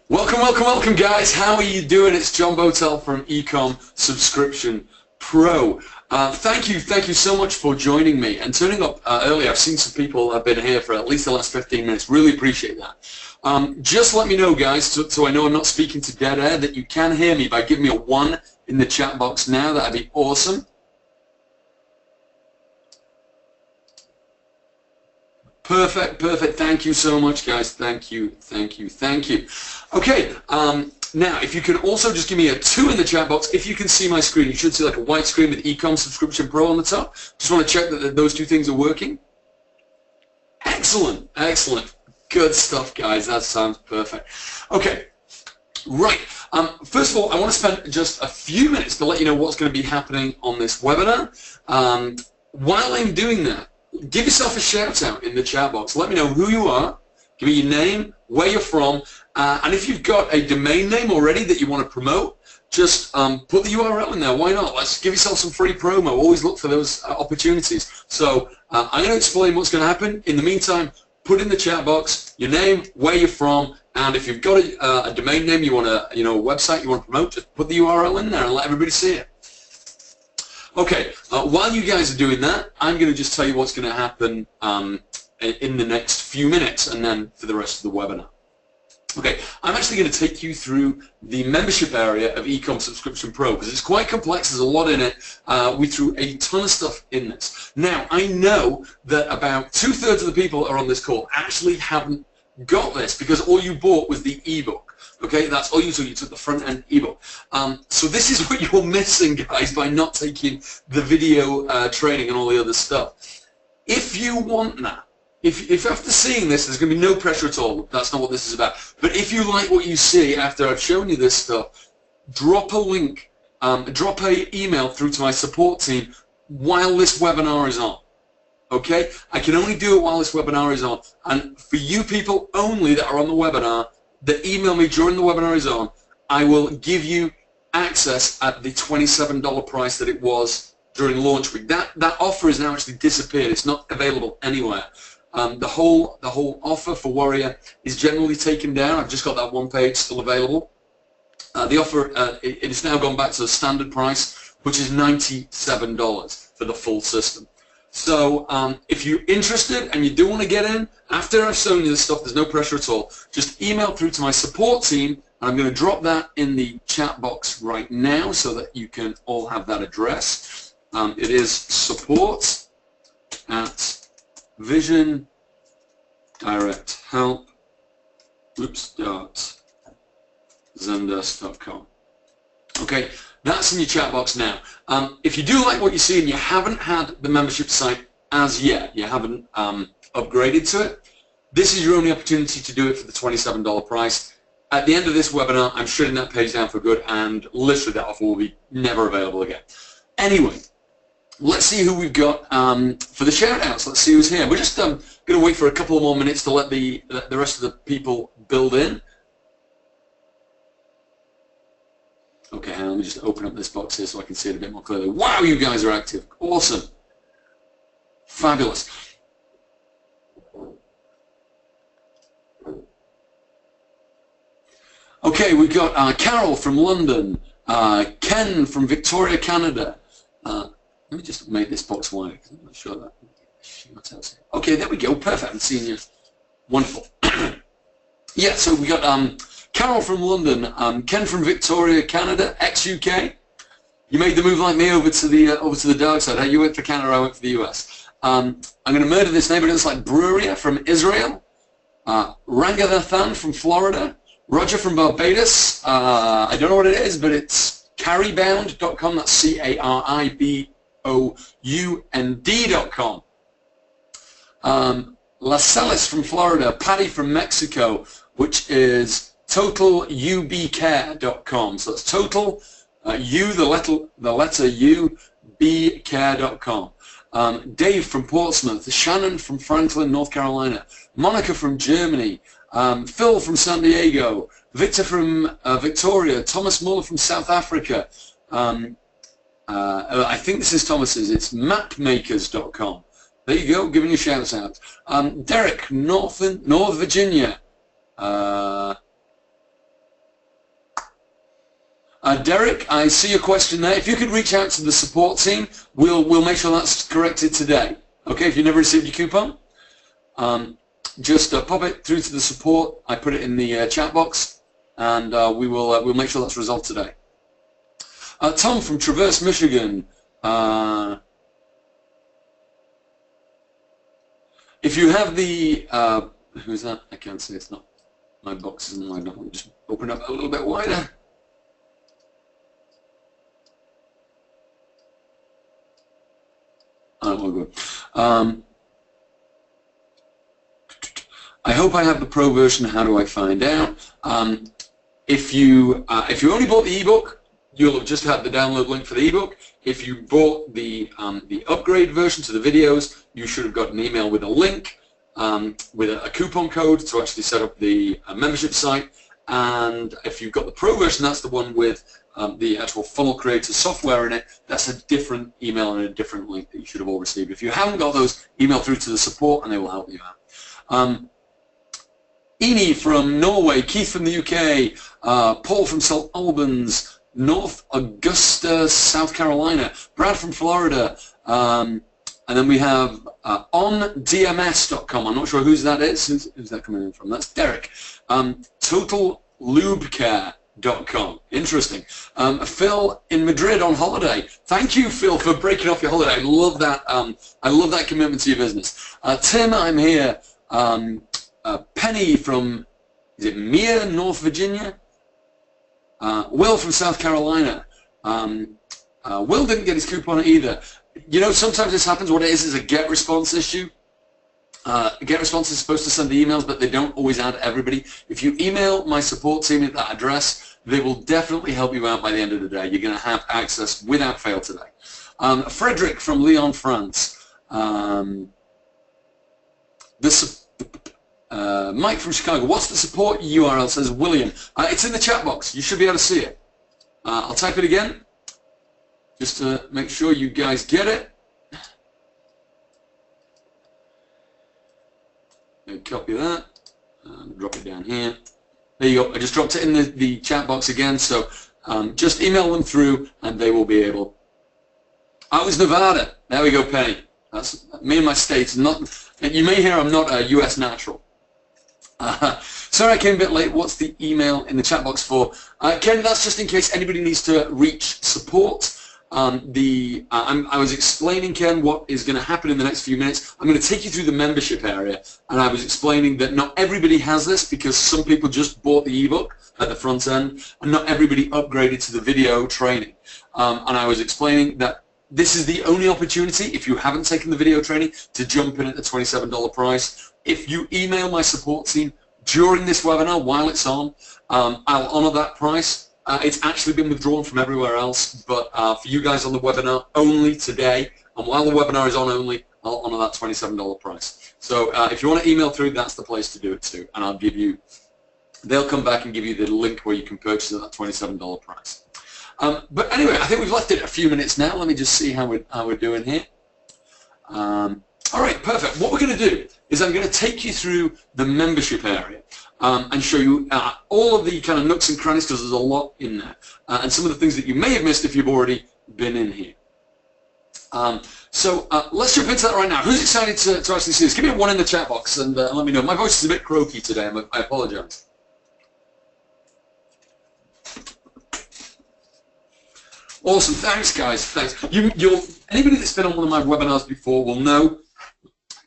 Welcome, guys. How are you doing? It's John Botel from ECOMM Subscription Pro. Thank you so much for joining me and turning up early. I've seen some people have been here for at least the last 15 minutes. Really appreciate that. Just let me know, guys, so I know I'm not speaking to dead air, that you can hear me by giving me a 1 in the chat box now. That'd be awesome. Perfect. Thank you so much, guys. Thank you. Okay, now if you can also just give me a 2 in the chat box. If you can see my screen, you should see like a white screen with ECOMM Subscription Pro on the top. Just want to check that those 2 things are working. Excellent. Good stuff, guys. That sounds perfect. Okay, right. First of all, I want to spend just a few minutes to let you know what's going to be happening on this webinar. While I'm doing that, give yourself a shout out in the chat box. Let me know who you are, give me your name, where you're from, and if you've got a domain name already that you want to promote, just put the URL in there. Why not? Let's give yourself some free promo. Always look for those opportunities. So I'm going to explain what's going to happen. In the meantime, put in the chat box your name, where you're from, and if you've got a domain name you want to, a website you want to promote, just put the URL in there and let everybody see it. Okay, while you guys are doing that, I'm going to just tell you what's going to happen in the next few minutes and then for the rest of the webinar. Okay, I'm actually going to take you through the membership area of ECOMM Subscription Pro because it's quite complex, there's a lot in it. We threw a ton of stuff in this. Now, I know that about 2/3 of the people that are on this call actually haven't got this because all you bought was the ebook. Okay, that's all you took. You took the front end ebook. So this is what you're missing, guys, by not taking the video training and all the other stuff. If you want that, if after seeing this, there's going to be no pressure at all. That's not what this is about. But if you like what you see after I've shown you this stuff, drop a link, drop an email through to my support team while this webinar is on. Okay, I can only do it while this webinar is on. And for you people only that are on the webinar, that email me during the webinar is on, I will give you access at the $27 price that it was during launch week. That offer has now actually disappeared. It's not available anywhere. The whole offer for Warrior is generally taken down. I've just got that one page still available. The offer it has now gone back to the standard price, which is $97 for the full system. So if you're interested and you do want to get in, after I've shown you this stuff, there's no pressure at all. Just email through to my support team, and I'm going to drop that in the chat box right now so that you can all have that address. It is support@visiondirecthelp.zendesk.com. Okay, that's in your chat box now. If you do like what you see and you haven't had the membership site as yet, you haven't upgraded to it, this is your only opportunity to do it for the $27 price. At the end of this webinar, I'm shutting that page down for good, and literally that offer will be never available again. Anyway, let's see who we've got for the shout-outs. Let's see who's here. We're just going to wait for a couple of more minutes to let the rest of the people build in. Okay, let me just open up this box here so I can see it a bit more clearly. Wow, you guys are active. Awesome. Fabulous. Okay, we've got Carol from London, Ken from Victoria, Canada. Let me just make this box wider because I'm not sure that. Okay, there we go. Perfect. I'm seeing you. Wonderful. Yeah, so we got Carol from London, Ken from Victoria, Canada, ex-UK. You made the move like me over to the dark side. You went for Canada, I went for the US. I'm going to murder this name, but it's like Bruria from Israel, Ranganathan from Florida, Roger from Barbados. I don't know what it is, but it's carrybound.com. That's CARIBOUND.com. Lacelis from Florida, Patty from Mexico, which is totalubcare.com. So that's total, the letter U, bcare.com. Dave from Portsmouth, Shannon from Franklin, North Carolina, Monica from Germany, Phil from San Diego, Victor from Victoria, Thomas Muller from South Africa. I think this is Thomas's. It's mapmakers.com. There you go, giving you shouts out. Derek, North Virginia. Derek, I see your question there. If you could reach out to the support team, we'll make sure that's corrected today. Okay, if you never received your coupon, just pop it through to the support. I put it in the chat box, and we'll make sure that's resolved today. Tom from Traverse, Michigan. If you have the who's that? I can't see. It's not. My box isn't lined up. Let me just open up a little bit wider. Oh, good. I hope I have the pro version. How do I find out? If you only bought the ebook, you'll have just had the download link for the ebook. If you bought the upgrade version to the videos, you should have got an email with a link, with a coupon code to actually set up the membership site. And if you've got the pro version, that's the one with the actual funnel creator software in it. That's a different email and a different link that you should have all received. If you haven't got those, email through to the support and they will help you out. Eni from Norway, Keith from the UK, Paul from St. Albans, North Augusta, South Carolina, Brad from Florida, and then we have ondms.com. I'm not sure whose that is. Who's that coming in from? That's Derek. TotalLubeCare.com. Interesting. Phil in Madrid on holiday. Thank you, Phil, for breaking off your holiday. I love that. I love that commitment to your business. Tim, I'm here. Penny from, is it Mia, North Virginia? Will from South Carolina. Will didn't get his coupon either. You know, sometimes this happens. What it is a get response issue. Get response is supposed to send the emails, but they don't always add everybody. If you email my support team at that address, they will definitely help you out by the end of the day. You're going to have access without fail today. Frederick from Lyon, France. Mike from Chicago. What's the support URL? Says William. It's in the chat box. You should be able to see it. I'll type it again, just to make sure you guys get it. Copy that and drop it down here. There you go. I just dropped it in the chat box again, so just email them through and they will be able. I was Nevada. There we go, Penny. That's me and my states. You may hear I'm not a US natural. Sorry I came a bit late. What's the email in the chat box for? Ken, that's just in case anybody needs to reach support. I was explaining, Ken, what is going to happen in the next few minutes. I'm going to take you through the membership area, and I was explaining that not everybody has this because some people just bought the ebook at the front end, and not everybody upgraded to the video training. And I was explaining that this is the only opportunity, if you haven't taken the video training, to jump in at the $27 price. If you email my support team during this webinar while it's on, I'll honor that price. It's actually been withdrawn from everywhere else, but for you guys on the webinar only today, and while the webinar is on only, I'll honor that $27 price. So if you want to email through, that's the place to do it to, and I'll give you, they'll come back and give you the link where you can purchase at that $27 price. But anyway, I think we've left it a few minutes now. Let me just see how we're doing here. All right, perfect. What we're going to do is I'm going to take you through the membership area and show you all of the kind of nooks and crannies, because there's a lot in there, and some of the things that you may have missed if you've already been in here. So let's jump into that right now. Who's excited to actually see this? Give me a 1 in the chat box and let me know. My voice is a bit croaky today. I apologize. Awesome. Thanks, guys. Thanks. Anybody that's been on one of my webinars before will know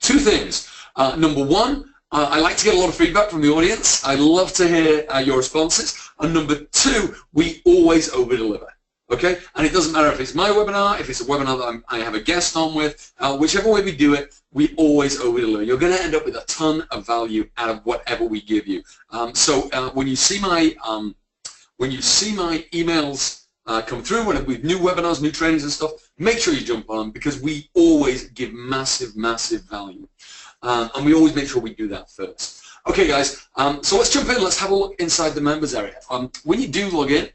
two things. Number one, I like to get a lot of feedback from the audience. I love to hear your responses. And number two, we always over-deliver. Okay? And it doesn't matter if it's my webinar, if it's a webinar that I have a guest on with, whichever way we do it, we always over-deliver. You're going to end up with a ton of value out of whatever we give you. So when you see my emails come through with new webinars, new trainings and stuff, make sure you jump on them, because we always give massive, massive value. And we always make sure we do that first. Okay, guys, so let's jump in. Let's have a look inside the members area. When you do log in,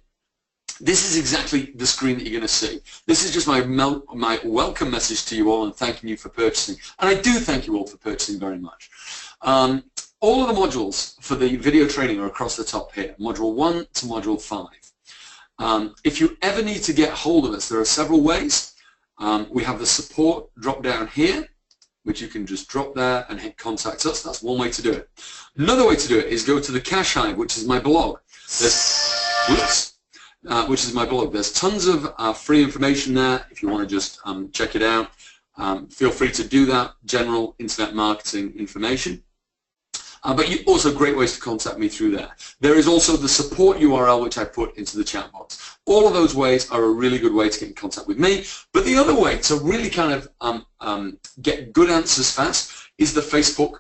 this is exactly the screen that you're going to see. This is just my welcome message to you all and thanking you for purchasing. And I do thank you all for purchasing very much. All of the modules for the video training are across the top here, Module 1 to Module 5. If you ever need to get hold of us, there are several ways. We have the support drop down here, which you can just drop there and hit contact us. That's one way to do it. Another way to do it is go to the Cache Hive, which is my blog. Which is my blog. There's tons of free information there if you want to just check it out. Feel free to do that, general internet marketing information. But also great ways to contact me through there. There is also the support URL which I put into the chat box. All of those ways are a really good way to get in contact with me. But the other way to really kind of get good answers fast is the Facebook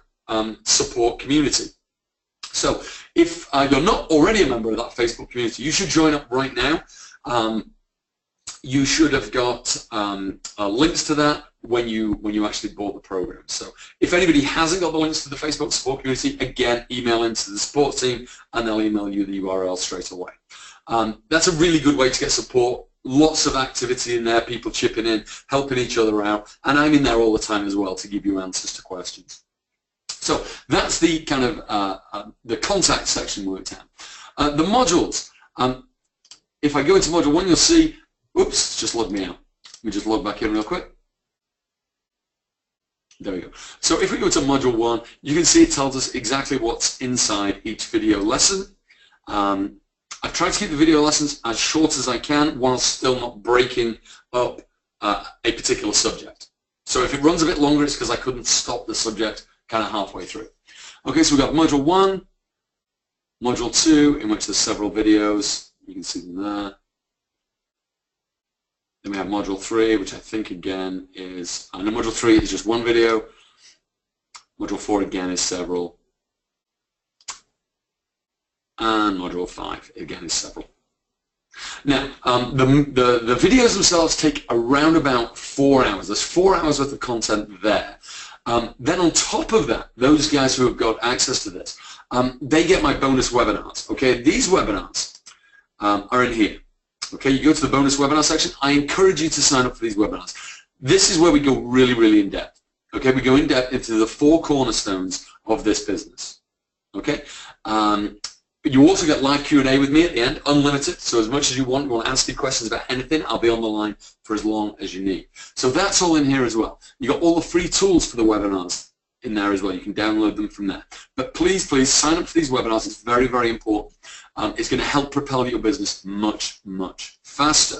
support community. So if you're not already a member of that Facebook community, you should join up right now. You should have got links to that when you actually bought the program. So if anybody hasn't got the links to the Facebook support community, again, email into the support team and they'll email you the URL straight away. That's a really good way to get support. Lots of activity in there, people chipping in, helping each other out, and I'm in there all the time as well to give you answers to questions. So that's the kind of the contact section worked out. The modules. If I go into module 1, you'll see, oops, just logged me out. Let me just log back in real quick. There we go. So if we go to module 1, you can see it tells us exactly what's inside each video lesson. I've tried to keep the video lessons as short as I can while still not breaking up a particular subject. So if it runs a bit longer, it's because I couldn't stop the subject kind of halfway through. Okay, so we've got module 1, module 2, in which there's several videos. You can see them there. Then we have module 3, which I think again is, and module 3 is just one video. Module 4 again is several. And module 5 again is several. Now, the videos themselves take around about 4 hours. There's 4 hours worth of content there. Then on top of that, those guys who have got access to this, they get my bonus webinars. Okay, these webinars are in here. Okay, you go to the bonus webinar section. I encourage you to sign up for these webinars. This is where we go really, really in depth. Okay, we go in depth into the 4 cornerstones of this business. Okay, you also get live Q&A with me at the end, unlimited. So as much as you want to ask me questions about anything, I'll be on the line for as long as you need. So that's all in here as well. You got all the free tools for the webinars in there as well. You can download them from there. But please, please sign up for these webinars. It's very, very important. It's going to help propel your business much, much faster.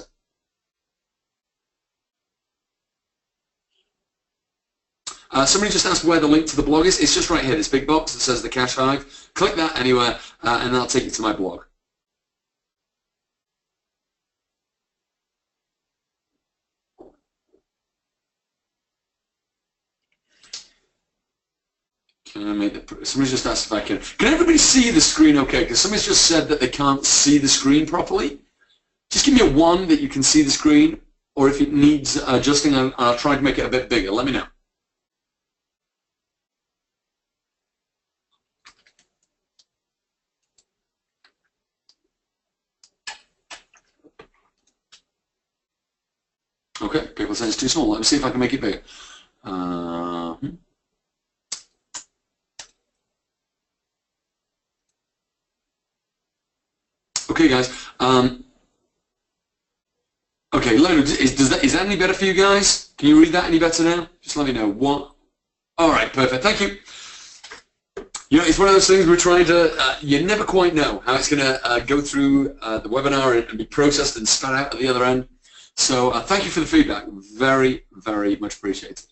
Somebody just asked where the link to the blog is. It's just right here, this big box that says the Cache Hive. Click that anywhere, and that'll take you to my blog. Can I make the, somebody's just asked if I can. Can everybody see the screen okay? Because somebody's just said that they can't see the screen properly. Just give me a 1 that you can see the screen, or if it needs adjusting, I'll try to make it a bit bigger. Let me know. Okay, people say it's too small. Let me see if I can make it bigger. Okay, guys. Okay, Leonard, is that any better for you guys? Can you read that any better now? Just let me know. What? All right, perfect. Thank you. You know, it's one of those things we're trying to, you never quite know how it's going to go through the webinar and be processed and spat out at the other end. So thank you for the feedback. Very, very much appreciated.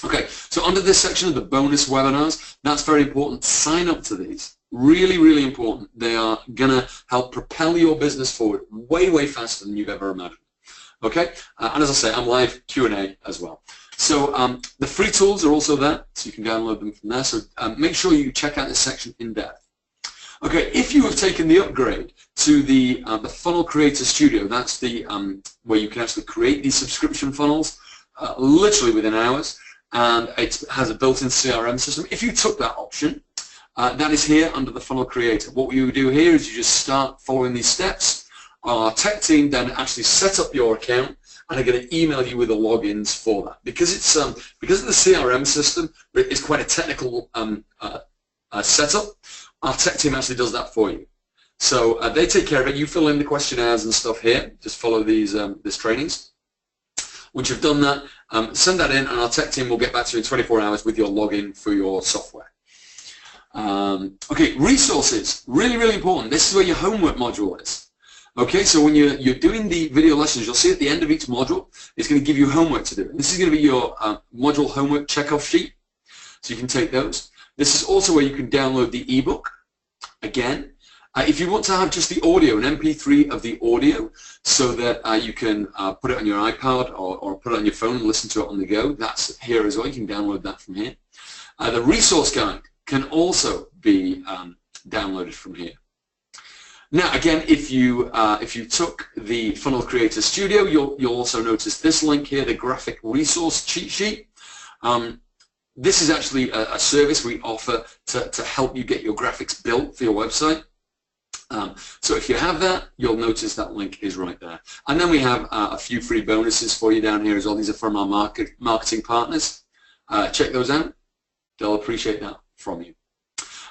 Okay, so under this section of the bonus webinars, that's very important. Sign up to these. Really, really important. They are going to help propel your business forward way, way faster than you've ever imagined. Okay, and as I say, I'm live Q&A as well. So the free tools are also there, so you can download them from there. So make sure you check out this section in depth. Okay, if you have taken the upgrade to the Funnel Creator Studio, that's the where you can actually create these subscription funnels literally within hours, and it has a built-in CRM system. If you took that option, that is here under the Funnel Creator. What you do here is you just start following these steps. Our tech team then actually set up your account and are going to email you with the logins for that. Because it's because of the CRM system, it's quite a technical setup. Our tech team actually does that for you. So they take care of it. You fill in the questionnaires and stuff here. Just follow these trainings. Once you've done that, send that in, and our tech team will get back to you in 24 hours with your login for your software. Okay, resources, really, really important. This is where your homework module is. Okay, so when you're doing the video lessons, you'll see at the end of each module, it's going to give you homework to do. This is going to be your module homework checkoff sheet, so you can take those. This is also where you can download the ebook. Again, if you want to have just the audio, an MP3 of the audio, so that you can put it on your iPad or put it on your phone and listen to it on the go, that's here as well. You can download that from here. The resource guide can also be downloaded from here. Now, again, if you took the Funnel Creator Studio, you'll also notice this link here, the graphic resource cheat sheet. This is actually a service we offer to help you get your graphics built for your website. So if you have that, you'll notice that link is right there. And then we have a few free bonuses for you down here as well. These are from our marketing partners. Check those out. They'll appreciate that from you.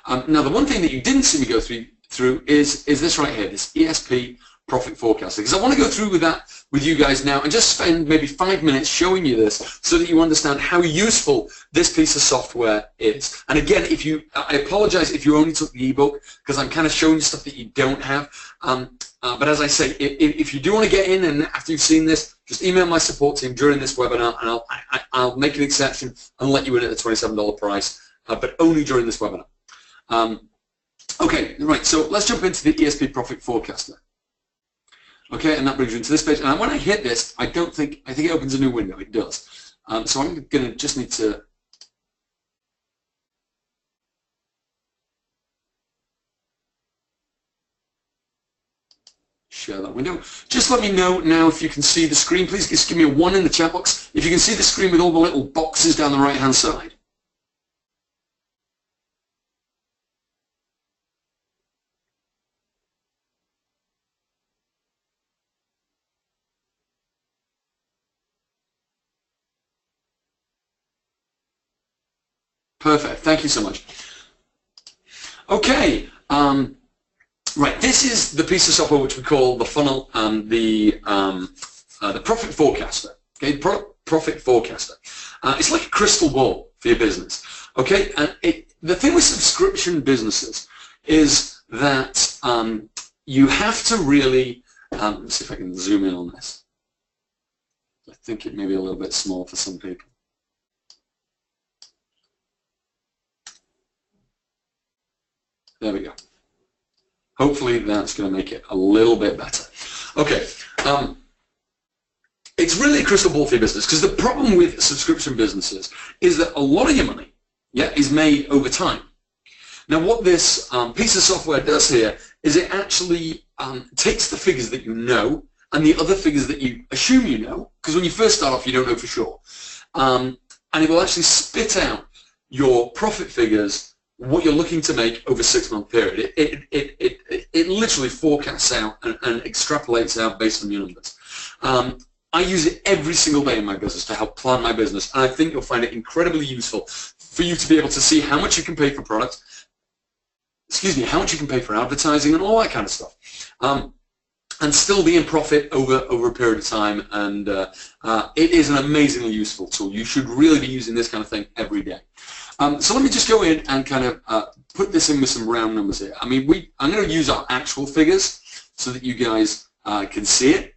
Now, the one thing that you didn't see me go through is this right here, this ESP profit forecaster, because I want to go through with that with you guys now and just spend maybe 5 minutes showing you this so that you understand how useful this piece of software is. And again, I apologize if you only took the ebook, because I'm kind of showing you stuff that you don't have. But as I say, if you do want to get in, and after you've seen this, just email my support team during this webinar, and I'll make an exception and let you in at the $27 price, but only during this webinar. Okay, right, so let's jump into the ESP Profit Forecaster. Okay, and that brings you into this page. And when I hit this, I think it opens a new window. It does. So I'm going to just need to share that window. Just let me know now if you can see the screen. Please just give me a 1 in the chat box if you can see the screen with all the little boxes down the right-hand side. Perfect. Thank you so much. Okay. Right. This is the piece of software which we call the funnel and the profit forecaster. Okay. Profit forecaster. It's like a crystal ball for your business. Okay. And the thing with subscription businesses is that you have to really. Let's see if I can zoom in on this. I think it may be a little bit small for some people. There we go. Hopefully that's going to make it a little bit better. Okay. It's really a crystal ball for your business, because the problem with subscription businesses is that a lot of your money, is made over time. Now, what this piece of software does here is it actually takes the figures that you know and the other figures that you assume you know, because when you first start off, you don't know for sure. And it will actually spit out your profit figures, what you're looking to make over a 6-month period. It literally forecasts out and extrapolates out based on your numbers. I use it every single day in my business to help plan my business, and I think you'll find it incredibly useful for you to be able to see how much you can pay for products, how much you can pay for advertising and all that kind of stuff, and still be in profit over a period of time. And it is an amazingly useful tool. You should really be using this kind of thing every day. So let me just go in and kind of put this in with some round numbers here. I mean, I'm going to use our actual figures so that you guys can see it.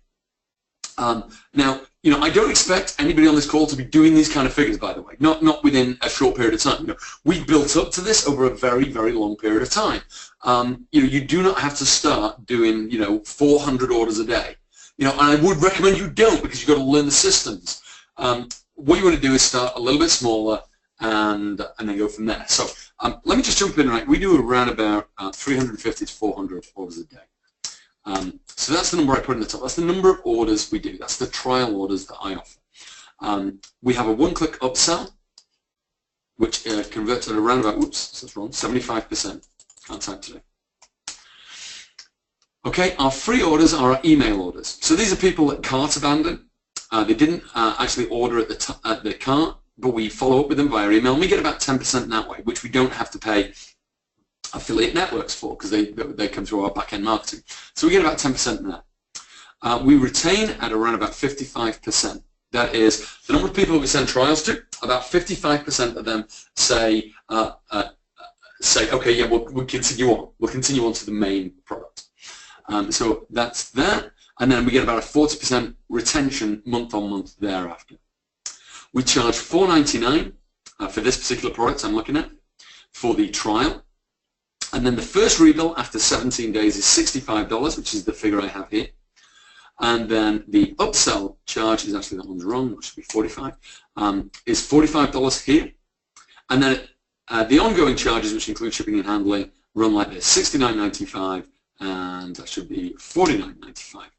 Now, I don't expect anybody on this call to be doing these kind of figures, by the way, not within a short period of time. We built up to this over a very, very long period of time. You do not have to start doing, 400 orders a day. And I would recommend you don't, because you've got to learn the systems. What you want to do is start a little bit smaller and then go from there. So let me just jump in. Right, we do around about 350 to 400 orders a day. So that's the number I put in the top. That's the number of orders we do. That's the trial orders that I offer. We have a one-click upsell, which converts at around about, oops, that's wrong, 75%. Can't type today. Okay, our free orders are our email orders. So these are people that cart abandoned. They didn't actually order at the cart, but we follow up with them via email, and we get about 10% that way, which we don't have to pay affiliate networks for, because they come through our back-end marketing. So we get about 10% in that. We retain at around about 55%. That is, the number of people we send trials to, about 55% of them say, okay, yeah, we'll continue on. We'll continue on to the main product. So that's that. And then we get about a 40% retention month on month thereafter. We charge $4.99 for this particular product I'm looking at for the trial. And then the first rebill after 17 days is $65, which is the figure I have here. And then the upsell charge is actually, that one's wrong, it should be $45, is $45 here. And then the ongoing charges, which include shipping and handling, run like this, $69.95, and that should be $49.95.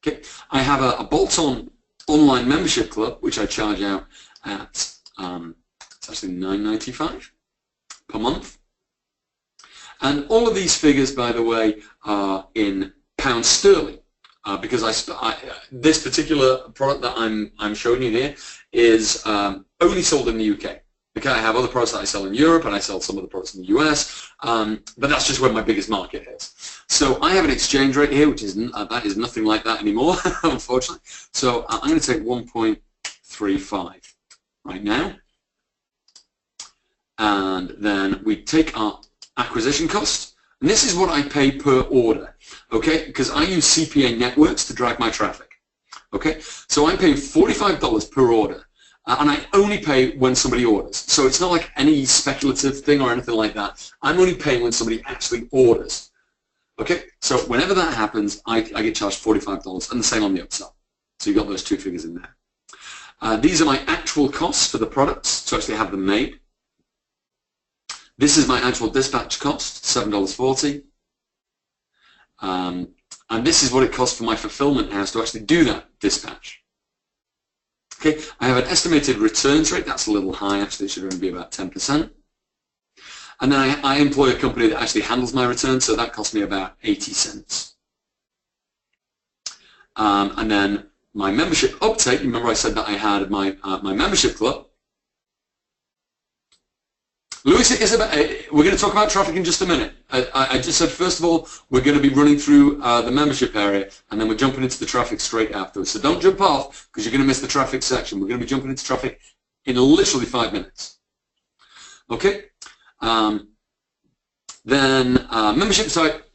Okay, I have a bolt-on online membership club, which I charge out at, it's actually $9.95 per month. And all of these figures, by the way, are in pounds sterling, because this particular product that I'm showing you here is only sold in the UK. Okay, I have other products that I sell in Europe, and I sell some of the products in the US, but that's just where my biggest market is. So I have an exchange rate here, which is that is nothing like that anymore, unfortunately. So I'm going to take 1.35 right now, and then we take our acquisition cost, and this is what I pay per order. Okay, because I use CPA networks to drive my traffic. Okay, so I'm paying $45 per order, and I only pay when somebody orders. So it's not like any speculative thing or anything like that. I'm only paying when somebody actually orders. Okay, so whenever that happens, I get charged $45, and the same on the upsell. So you've got those two figures in there. These are my actual costs for the products to actually have them made. This is my actual dispatch cost, $7.40. And this is what it costs for my fulfillment house to actually do that dispatch. Okay, I have an estimated returns rate. That's a little high, actually. It should only be about 10%. And then I employ a company that actually handles my returns, so that costs me about 80 cents. And then my membership uptake, remember I said that I had my membership club. Louis, we're going to talk about traffic in just a minute. I just said, first of all, we're going to be running through the membership area, and then we're jumping into the traffic straight afterwards. So don't jump off, because you're going to miss the traffic section. We're going to be jumping into traffic in literally 5 minutes. Okay? Then membership type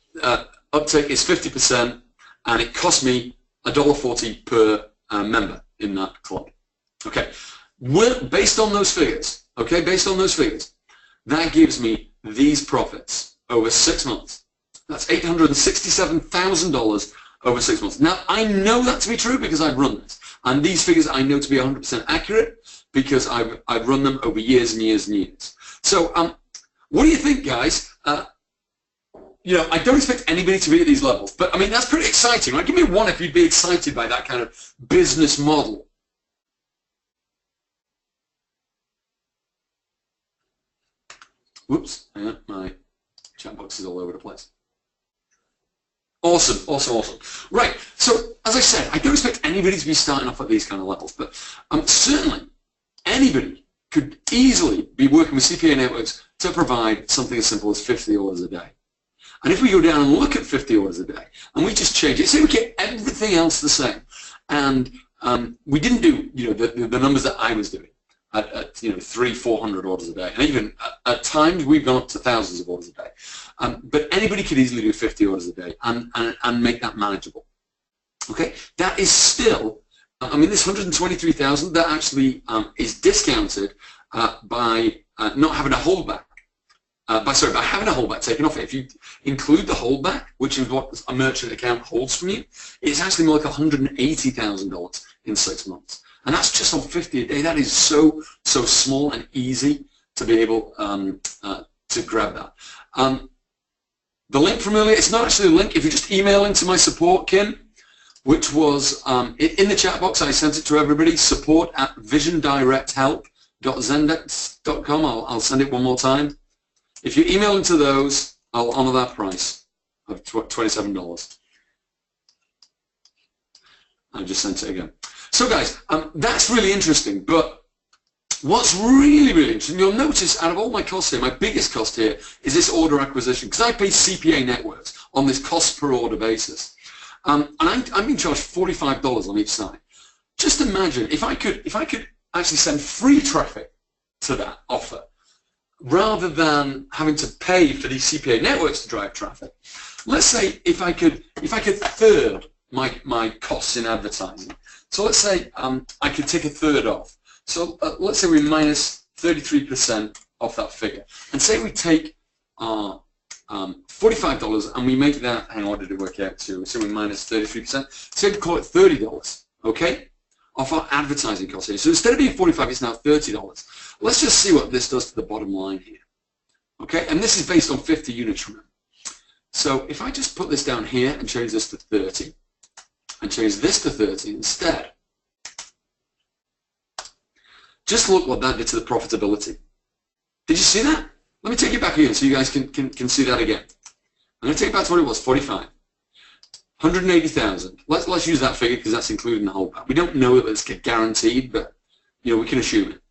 uptake is 50%, and it costs me $1.40 per member in that club. Okay? Based on those figures, okay, based on those figures, that gives me these profits over 6 months. That's $867,000 over 6 months. Now, I know that to be true because I've run this. And these figures I know to be 100% accurate because I've run them over years and years and years. So, what do you think, guys? You know, I don't expect anybody to be at these levels. But, I mean, that's pretty exciting, right? Give me one if you'd be excited by that kind of business model. Whoops, hang on, my chat box is all over the place. Awesome, awesome, awesome. Right, so as I said, I don't expect anybody to be starting off at these kind of levels, but certainly anybody could easily be working with CPA networks to provide something as simple as 50 orders a day. And if we go down and look at 50 orders a day, and we just change it, say we get everything else the same, and we didn't do, you know, the numbers that I was doing. At you know, 300-400 orders a day, and even at times we've gone up to thousands of orders a day. But anybody could easily do 50 orders a day and make that manageable. Okay, that is still, I mean, this 123,000 that actually is discounted by not having a holdback. By having a holdback taken off it. If you include the holdback, which is what a merchant account holds from you, it's actually more like $180,000 in 6 months. And that's just on 50 a day. That is so small and easy to be able to grab that. The link from earlier, it's not actually a link. If you just email into my support, Kim, which was in the chat box, I sent it to everybody, support@visiondirecthelp.zendex.com. I'll send it one more time. If you email into those, I'll honor that price of $27. I just sent it again. So guys, that's really interesting, but What's really, really interesting, you'll notice out of all my costs here, my biggest cost here is this order acquisition, because I pay CPA networks on this cost per order basis. And I'm being charged $45 on each site. Just imagine if I could actually send free traffic to that offer, rather than having to pay for these CPA networks to drive traffic. Let's say if I could third my costs in advertising. So let's say I could take a third off. So let's say we minus 33% off that figure, and say we take $45 and we make that. Hang on, what did it work out to? So we minus 33%. So we call it $30. Okay, off our advertising costs here. So instead of being $45, it's now $30. Let's just see what this does to the bottom line here. Okay, and this is based on 50 units, remember. So if I just put this down here and change this to 30, and change this to 30 instead, just look what that did to the profitability. Did you see that? Let me take it back again so you guys can see that again. I'm going to take it back to what it was, 45. 180,000. Let's use that figure because that's included in the whole pack. We don't know that it's guaranteed, but you know, we can assume it.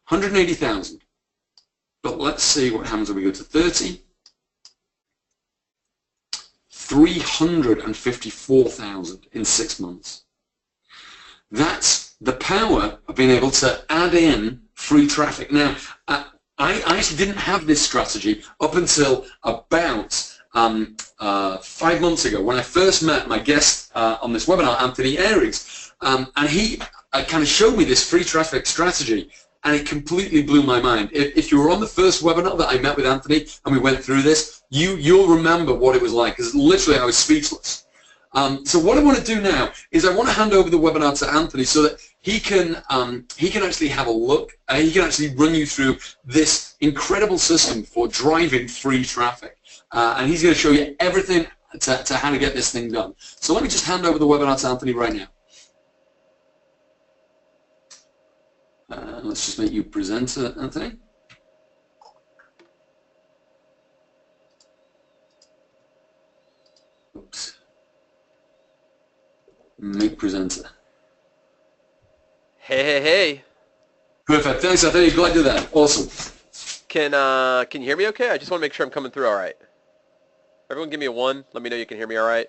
180,000. But let's see what happens when we go to 30. 354,000 in 6 months. That's the power of being able to add in free traffic. Now, I actually didn't have this strategy up until about 5 months ago when I first met my guest on this webinar, Anthony Aries, and he kind of showed me this free traffic strategy, and it completely blew my mind. If you were on the first webinar that I met with Anthony and we went through this, you'll remember what it was like, because literally I was speechless. So what I want to do now is I want to hand over the webinar to Anthony so that he can actually have a look. He can actually run you through this incredible system for driving free traffic. And he's going to show you everything to how to get this thing done. So let me just hand over the webinar to Anthony right now. Let's just make you presenter, Anthony. Oops. Make presenter. Hey. Perfect. Thanks, Anthony. Glad to do that. Awesome. Can you hear me okay? I just want to make sure I'm coming through all right. Everyone give me a 1. Let me know you can hear me all right.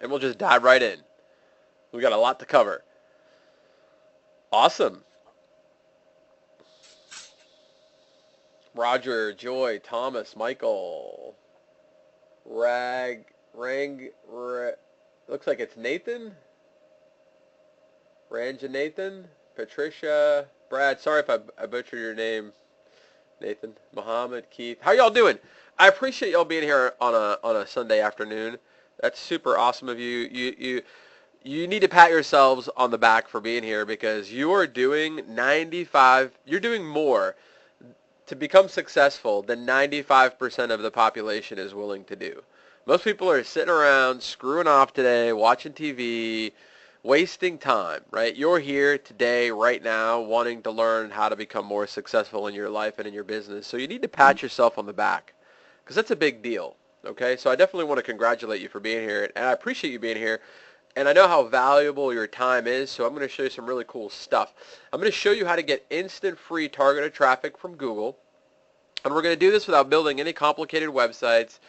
And we'll just dive right in. We got a lot to cover. Awesome. Roger, Joy, Thomas, Michael, looks like it's Nathan. Nathan, Patricia, Brad. Sorry if I butchered your name, Nathan, Muhammad, Keith. How y'all doing? I appreciate y'all being here on a Sunday afternoon. That's super awesome of you. You need to pat yourselves on the back for being here, because you are doing 95. You're doing more to become successful than 95% of the population is willing to do. Most people are sitting around screwing off today, watching TV, wasting time, right? You're here today, right now, wanting to learn how to become more successful in your life and in your business. So you need to pat yourself on the back, because that's a big deal, okay? So I definitely want to congratulate you for being here, and I appreciate you being here. And I know how valuable your time is, so I'm going to show you some really cool stuff. I'm going to show you how to get instant free targeted traffic from Google. And we're going to do this without building any complicated websites.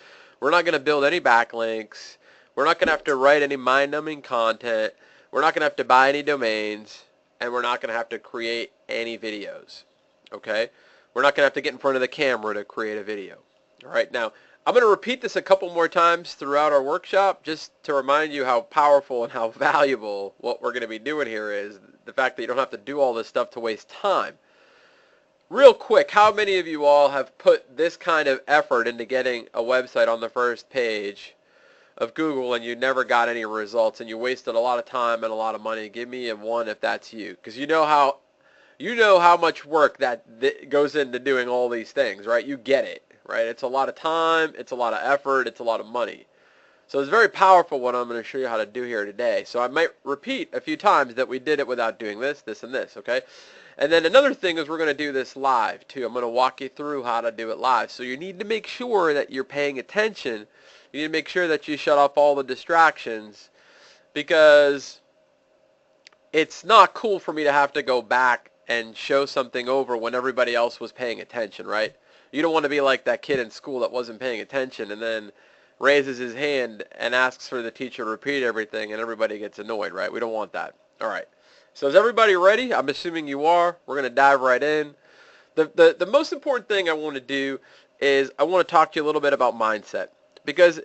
We're not going to build any backlinks. We're not going to have to write any mind-numbing content. We're not going to have to buy any domains. And we're not going to have to create any videos. Okay? We're not going to have to get in front of the camera to create a video. All right? Now, I'm going to repeat this a couple more times throughout our workshop just to remind you how powerful and how valuable what we're going to be doing here is. The fact that you don't have to do all this stuff to waste time. Real quick, how many of you all have put this kind of effort into getting a website on the first page of Google and you never got any results and you wasted a lot of time and a lot of money? Give me a 1 if that's you, because you know how much work that goes into doing all these things, right? You get it. Right? It's a lot of time, it's a lot of effort, it's a lot of money. So it's very powerful what I'm going to show you how to do here today. So I might repeat a few times that we did it without doing this, this, and this, okay? And then another thing is we're going to do this live too. I'm going to walk you through how to do it live. So you need to make sure that you're paying attention. You need to make sure that you shut off all the distractions, because it's not cool for me to have to go back and show something over when everybody else was paying attention, right? You don't want to be like that kid in school that wasn't paying attention and then raises his hand and asks for the teacher to repeat everything and everybody gets annoyed, right? We don't want that. All right. So is everybody ready? I'm assuming you are. We're going to dive right in. The most important thing I want to do is I want to talk to you a little bit about mindset. Because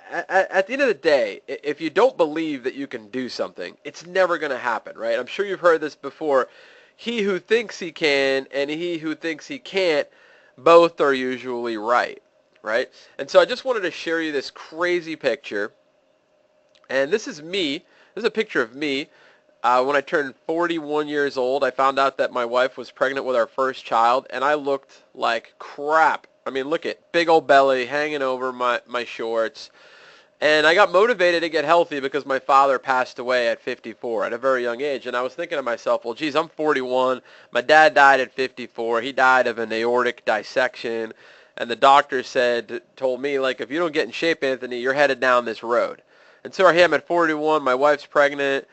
at the end of the day, if you don't believe that you can do something, it's never going to happen, right? I'm sure you've heard this before. He who thinks he can and he who thinks he can't, both are usually right, right? And so I just wanted to share you this crazy picture. And this is me. This is a picture of me. When I turned 41 years old, I found out that my wife was pregnant with our first child, and I looked like crap. I mean, look at big old belly hanging over my shorts. And I got motivated to get healthy because my father passed away at 54 at a very young age. And I was thinking to myself, well, geez, I'm 41. My dad died at 54. He died of an aortic dissection. And the doctor told me, like, if you don't get in shape, Anthony, you're headed down this road. And so I am at 41. My wife's pregnant.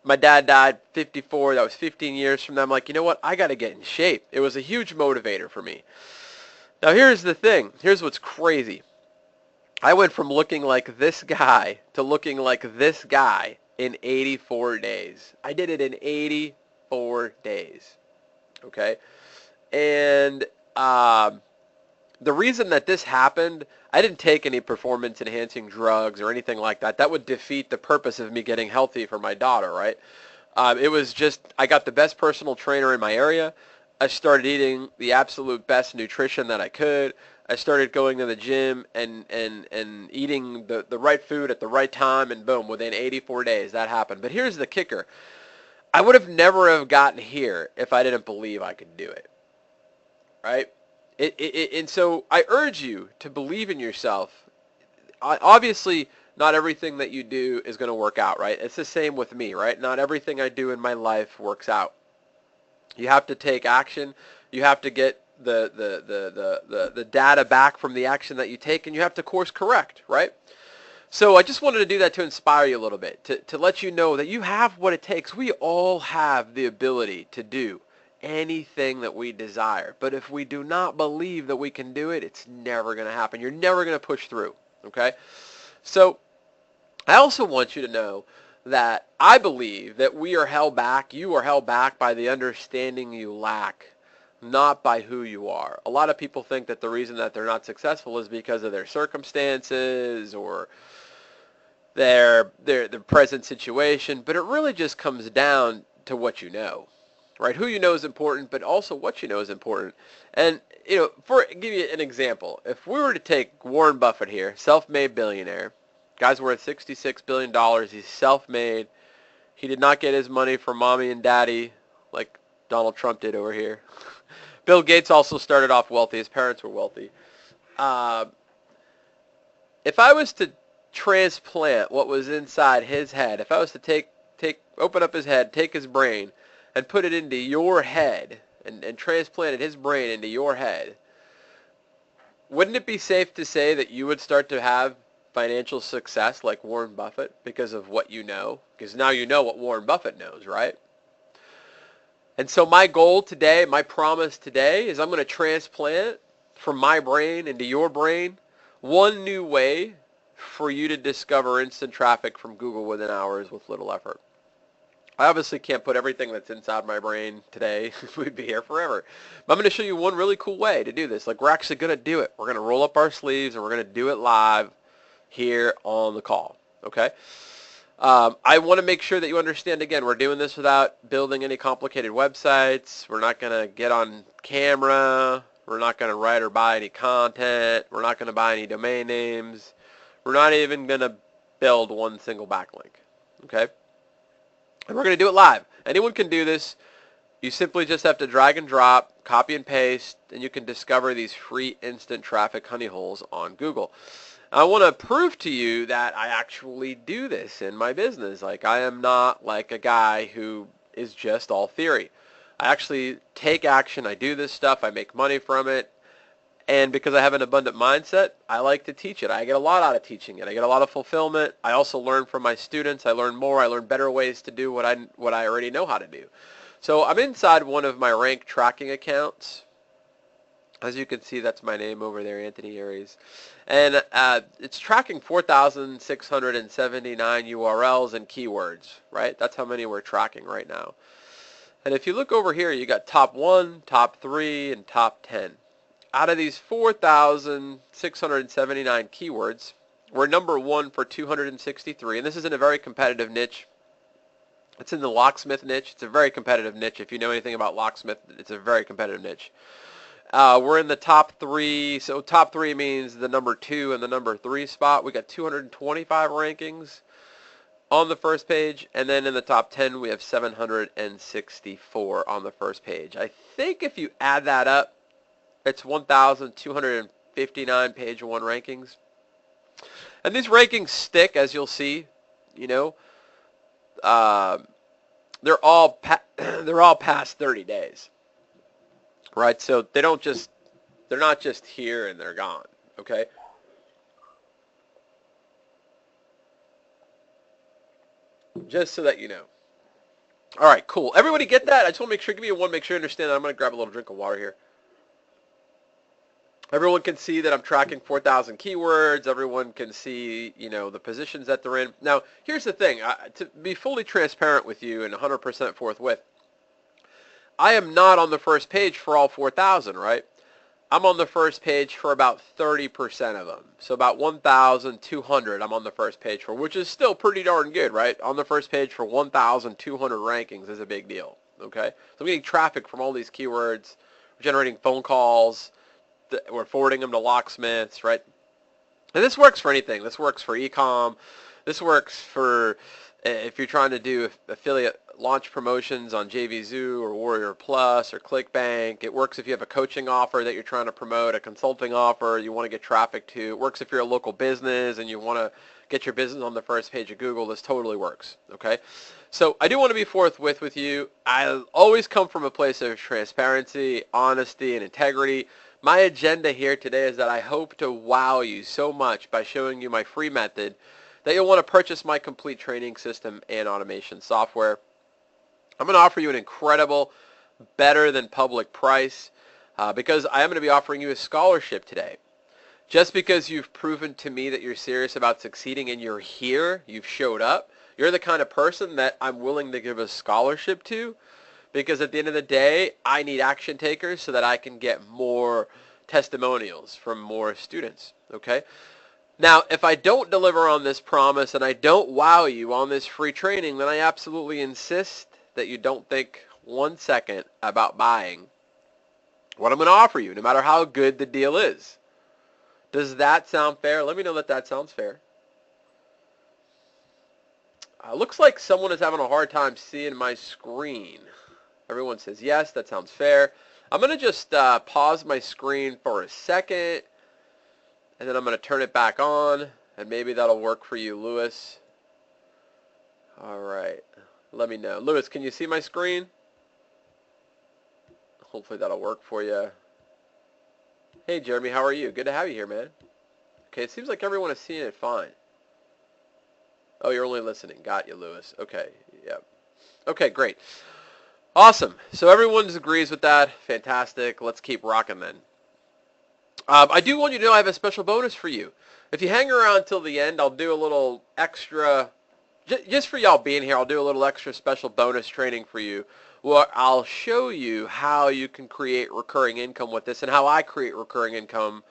My dad died 54. That was 15 years from now. I'm like, you know what? I got to get in shape. It was a huge motivator for me. Now, here's the thing. Here's what's crazy. I went from looking like this guy to looking like this guy in 84 days. I did it in 84 days. Okay? And the reason that this happened, I didn't take any performance-enhancing drugs or anything like that. That would defeat the purpose of me getting healthy for my daughter, right? It was just, I got the best personal trainer in my area. I started eating the absolute best nutrition that I could. I started going to the gym and eating the right food at the right time, and boom, within 84 days, that happened. But here's the kicker. I would have never have gotten here if I didn't believe I could do it, right? And so I urge you to believe in yourself. Obviously, not everything that you do is going to work out, right? It's the same with me, right? Not everything I do in my life works out. You have to take action. You have to get the data back from the action that you take, and you have to course correct, right? So I just wanted to do that to inspire you a little bit, to let you know that you have what it takes. We all have the ability to do anything that we desire. But if we do not believe that we can do it, it's never going to happen. You're never going to push through, okay? So I also want you to know that I believe that we are held back, you are held back by the understanding you lack, not by who you are. A lot of people think that the reason that they're not successful is because of their circumstances or their present situation, but it really just comes down to what you know, right? Who you know is important, but also what you know is important. And, you know, give you an example, if we were to take Warren Buffett here, self-made billionaire, guy's worth $66 billion. He's self-made. He did not get his money from mommy and daddy like Donald Trump did over here. Bill Gates also started off wealthy. His parents were wealthy. If I was to transplant what was inside his head, if I was to open up his head, take his brain, and put it into your head, and transplanted his brain into your head, wouldn't it be safe to say that you would start to have financial success like Warren Buffett because of what you know? Because now you know what Warren Buffett knows, right? And so my goal today, my promise today is I'm going to transplant from my brain into your brain one new way for you to discover instant traffic from Google within hours with little effort. I obviously can't put everything that's inside my brain today. We'd be here forever. But I'm going to show you one really cool way to do this. Like, we're actually going to do it. We're going to roll up our sleeves and we're going to do it live here on the call, okay? I want to make sure that you understand, again, we're doing this without building any complicated websites. We're not going to get on camera. We're not going to write or buy any content. We're not going to buy any domain names. We're not even going to build one single backlink, okay? And we're going to do it live. Anyone can do this. You simply just have to drag and drop, copy and paste, and you can discover these free instant traffic honey holes on Google. I want to prove to you that I actually do this in my business. Like, I am not like a guy who is just all theory. I actually take action. I do this stuff. I make money from it. And because I have an abundant mindset, I like to teach it. I get a lot out of teaching it. I get a lot of fulfillment. I also learn from my students. I learn more. I learn better ways to do what I already know how to do. So I'm inside one of my rank tracking accounts. As you can see, that's my name over there, Anthony Aries. And it's tracking 4,679 URLs and keywords, right? That's how many we're tracking right now. And if you look over here, you got top 1, top 3, and top 10. Out of these 4,679 keywords, we're number 1 for 263. And this is in a very competitive niche. It's in the locksmith niche. It's a very competitive niche. If you know anything about locksmith, it's a very competitive niche. We're in the top 3, so top 3 means the number 2 and the number 3 spot. We got 225 rankings on the first page, and then in the top 10 we have 764 on the first page. I think if you add that up, it's 1,259 page 1 rankings. And these rankings stick, as you'll see, you know. They're all past 30 days. Right, so they're not just here and they're gone, okay? Just so that you know. All right, cool. Everybody get that? I just want to make sure, give me a one, make sure you understand that. I'm going to grab a little drink of water here. Everyone can see that I'm tracking 4,000 keywords. Everyone can see, you know, the positions that they're in. Now, here's the thing. To be fully transparent with you and 100% forthwith, I am not on the first page for all 4,000, right? I'm on the first page for about 30% of them. So about 1,200 I'm on the first page for, which is still pretty darn good, right? On the first page for 1,200 rankings is a big deal, okay? So I'm getting traffic from all these keywords. We're generating phone calls. We're forwarding them to locksmiths, right? And this works for anything. This works for ECOMM. This works for if you're trying to do affiliate launch promotions on JVZoo or Warrior Plus or ClickBank. It works if you have a coaching offer that you're trying to promote, a consulting offer you want to get traffic to. It works if you're a local business and you want to get your business on the first page of Google. This totally works, okay? So I do want to be forthwith with you. I always come from a place of transparency, honesty, and integrity. My agenda here today is that I hope to wow you so much by showing you my free method that you'll want to purchase my complete training system and automation software. I'm going to offer you an incredible, better than public price because I am going to be offering you a scholarship today. Just because you've proven to me that you're serious about succeeding and you're here, you've showed up, you're the kind of person that I'm willing to give a scholarship to, because at the end of the day, I need action takers so that I can get more testimonials from more students, okay? Now, if I don't deliver on this promise and I don't wow you on this free training, then I absolutely insist that you don't think 1 second about buying what I'm going to offer you, no matter how good the deal is. Does that sound fair? Let me know that that sounds fair. Looks like someone is having a hard time seeing my screen. Everyone says yes, that sounds fair. I'm going to just pause my screen for a second, and then I'm going to turn it back on, and maybe that'll work for you, Lewis. All right. Let me know. Lewis, can you see my screen? Hopefully that'll work for you. Hey, Jeremy, how are you? Good to have you here, man. Okay, it seems like everyone is seeing it fine. Oh, you're only listening. Got you, Lewis. Okay, yep. Okay, great. Awesome. So everyone agrees with that. Fantastic. Let's keep rocking then. I do want you to know I have a special bonus for you. If you hang around till the end, I'll do a little extra, just for y'all being here, I'll do a little extra special bonus training for you. Well, I'll show you how you can create recurring income with this and how I create recurring income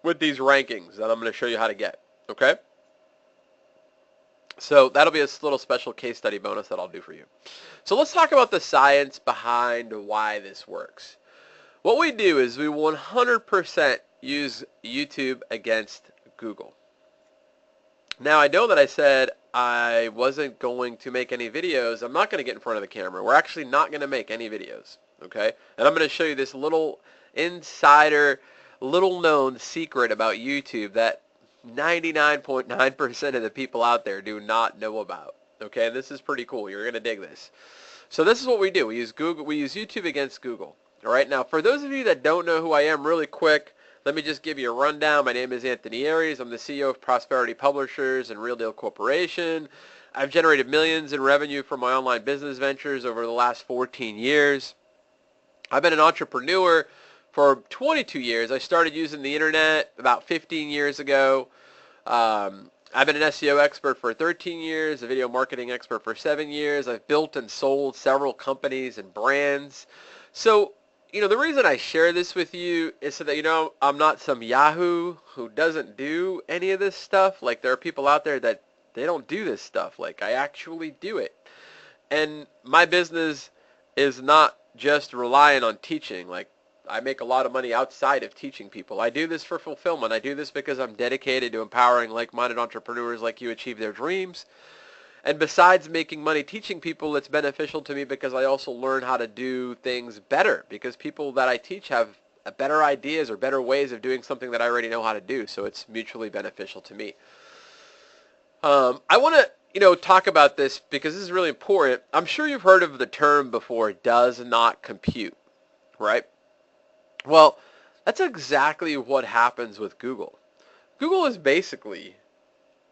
with these rankings that I'm going to show you how to get, okay? So that'll be a little special case study bonus that I'll do for you. So let's talk about the science behind why this works. What we do is we 100% use YouTube against Google. Now, I know that I said I wasn't going to make any videos. I'm not going to get in front of the camera. We're actually not going to make any videos, okay? And I'm going to show you this little insider, little known secret about YouTube that 99.9% of the people out there do not know about, okay? And this is pretty cool. You're going to dig this. So this is what we do. We use YouTube against Google. All right, now for those of you that don't know who I am, really quick, let me just give you a rundown. My name is Anthony Aries. I'm the CEO of Prosperity Publishers and Real Deal Corporation. I've generated millions in revenue from my online business ventures over the last 14 years. I've been an entrepreneur for 22 years. I started using the internet about 15 years ago. I've been an SEO expert for 13 years, a video marketing expert for 7 years. I've built and sold several companies and brands. So, the reason I share this with you is so that, I'm not some Yahoo who doesn't do any of this stuff. Like, there are people out there that they don't do this stuff. Like, I actually do it. And my business is not just relying on teaching. Like, I make a lot of money outside of teaching people. I do this for fulfillment. I do this because I'm dedicated to empowering like-minded entrepreneurs like you achieve their dreams. And besides making money teaching people, it's beneficial to me because I also learn how to do things better, because people that I teach have better ideas or better ways of doing something that I already know how to do. So it's mutually beneficial to me. I want to, talk about this because this is really important. I'm sure you've heard of the term before, does not compute, right? Well, that's exactly what happens with Google. Google is basically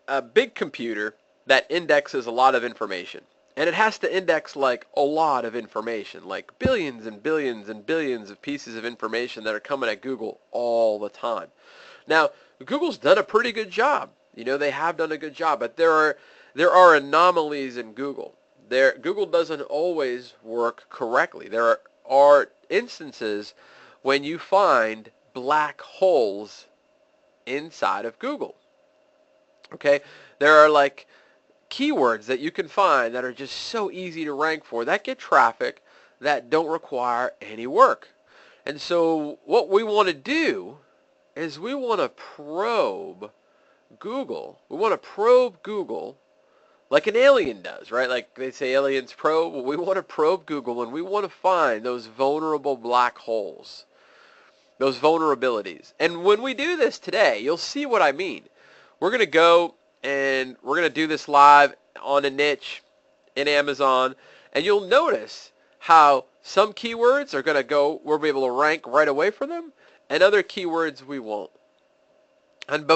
a big computer that indexes a lot of information. And it has to index like a lot of information, like billions and billions and billions of pieces of information that are coming at Google all the time. Now, Google's done a pretty good job. They have done a good job, but there are anomalies in Google. Google doesn't always work correctly. There are instances when you find black holes inside of Google. Okay? There are like keywords that you can find that are just so easy to rank for that get traffic that don't require any work. And so what we want to do is we want to probe Google. We want to probe Google like an alien does, right? Like they say aliens probe. Well, we want to probe Google and we want to find those vulnerable black holes, those vulnerabilities. And when we do this today, you'll see what I mean. We're going to go and we're going to do this live on a niche in Amazon, and you'll notice how some keywords are going to go, we'll be able to rank right away for them, and other keywords we won't. And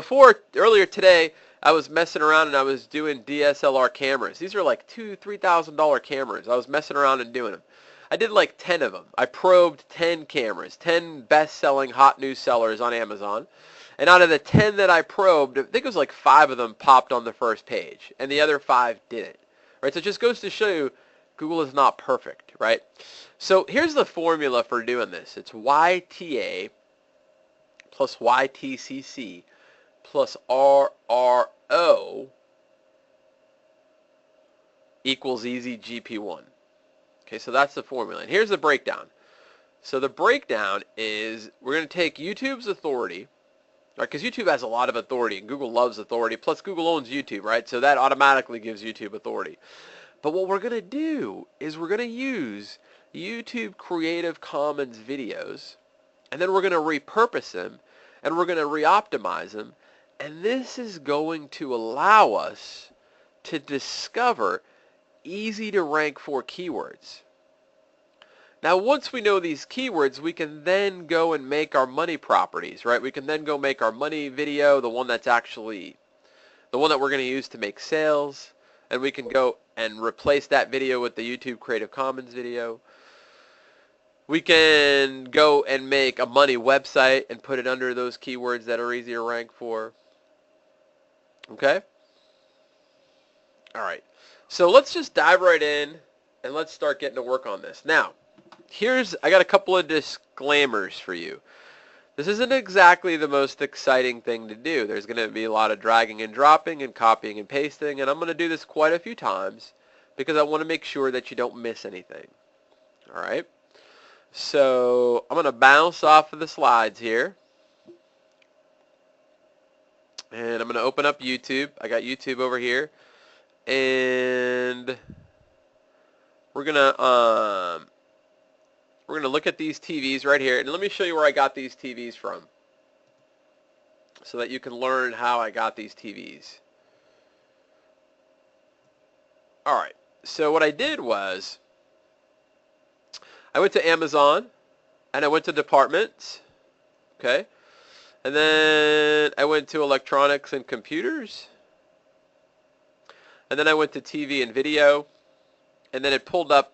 earlier today, I was messing around and I was doing DSLR cameras. These are like $2,000-$3,000 cameras. I was messing around and doing them. I did like 10 of them. I probed 10 cameras, 10 best-selling hot new sellers on Amazon. And out of the 10 that I probed, I think it was like 5 of them popped on the first page, and the other 5 didn't. Right? So it just goes to show you Google is not perfect, right? So here's the formula for doing this. It's YTA plus YTCC plus RRO equals EZGP1. Okay, so that's the formula. And here's the breakdown. So the breakdown is we're going to take YouTube's authority, right? Because YouTube has a lot of authority, and Google loves authority. Plus, Google owns YouTube, right? So that automatically gives YouTube authority. But what we're going to do is we're going to use YouTube Creative Commons videos, and then we're going to repurpose them, and we're going to re-optimize them. And this is going to allow us to discover easy to rank for keywords. Now, once we know these keywords, we can then go and make our money properties, right? We can then go make our money video, the one that we're going to use to make sales, and we can go and replace that video with the YouTube Creative Commons video. We can go and make a money website and put it under those keywords that are easy to rank for. Okay? All right. So let's just dive right in and let's start getting to work on this. Now, I got a couple of disclaimers for you. This isn't exactly the most exciting thing to do. There's going to be a lot of dragging and dropping and copying and pasting, and I'm going to do this quite a few times because I want to make sure that you don't miss anything. All right? So I'm going to bounce off of the slides here, and I'm going to open up YouTube. I got YouTube over here, and we're going to look at these TVs right here, and let me show you where I got these TVs from so that you can learn how I got these TVs. All right, so what I did was I went to Amazon, and I went to departments, okay, and then I went to electronics and computers, and then I went to TV and video, and then it pulled up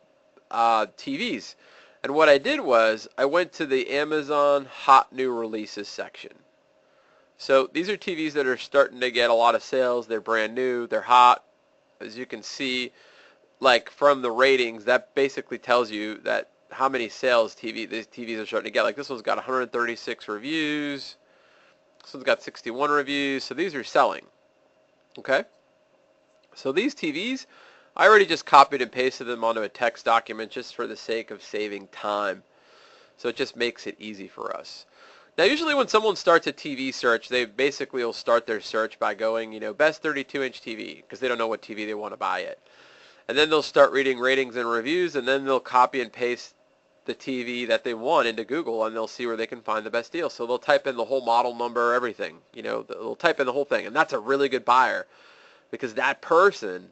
TVs. And what I did was I went to the Amazon Hot New Releases section. So these are TVs that are starting to get a lot of sales. They're brand new. They're hot. As you can see, like from the ratings, that basically tells you that how many sales these TVs are starting to get. Like this one's got 136 reviews. This one's got 61 reviews. So these are selling. Okay? So these TVs, I already just copied and pasted them onto a text document just for the sake of saving time. So it just makes it easy for us. Now usually when someone starts a TV search, they basically will start their search by going, best 32-inch TV, because they don't know what TV they want to buy yet. And then they'll start reading ratings and reviews, and then they'll copy and paste the TV that they want into Google, and they'll see where they can find the best deal. So they'll type in the whole model number, everything. They'll type in the whole thing, and that's a really good buyer because that person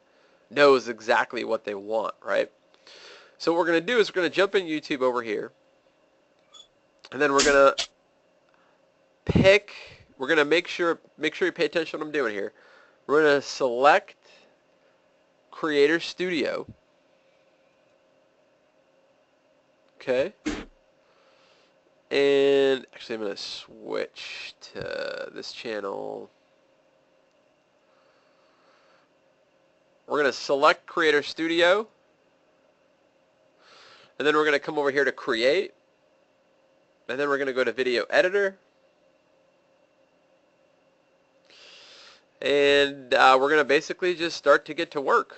knows exactly what they want, right? So what we're going to do is we're going to jump in YouTube over here, and then we're going to make sure you pay attention to what I'm doing here. We're going to select Creator Studio. Okay. And actually I'm going to switch to this channel. We're going to select Creator Studio. And then we're going to come over here to Create. And then we're going to go to Video Editor. And we're going to basically just start to get to work.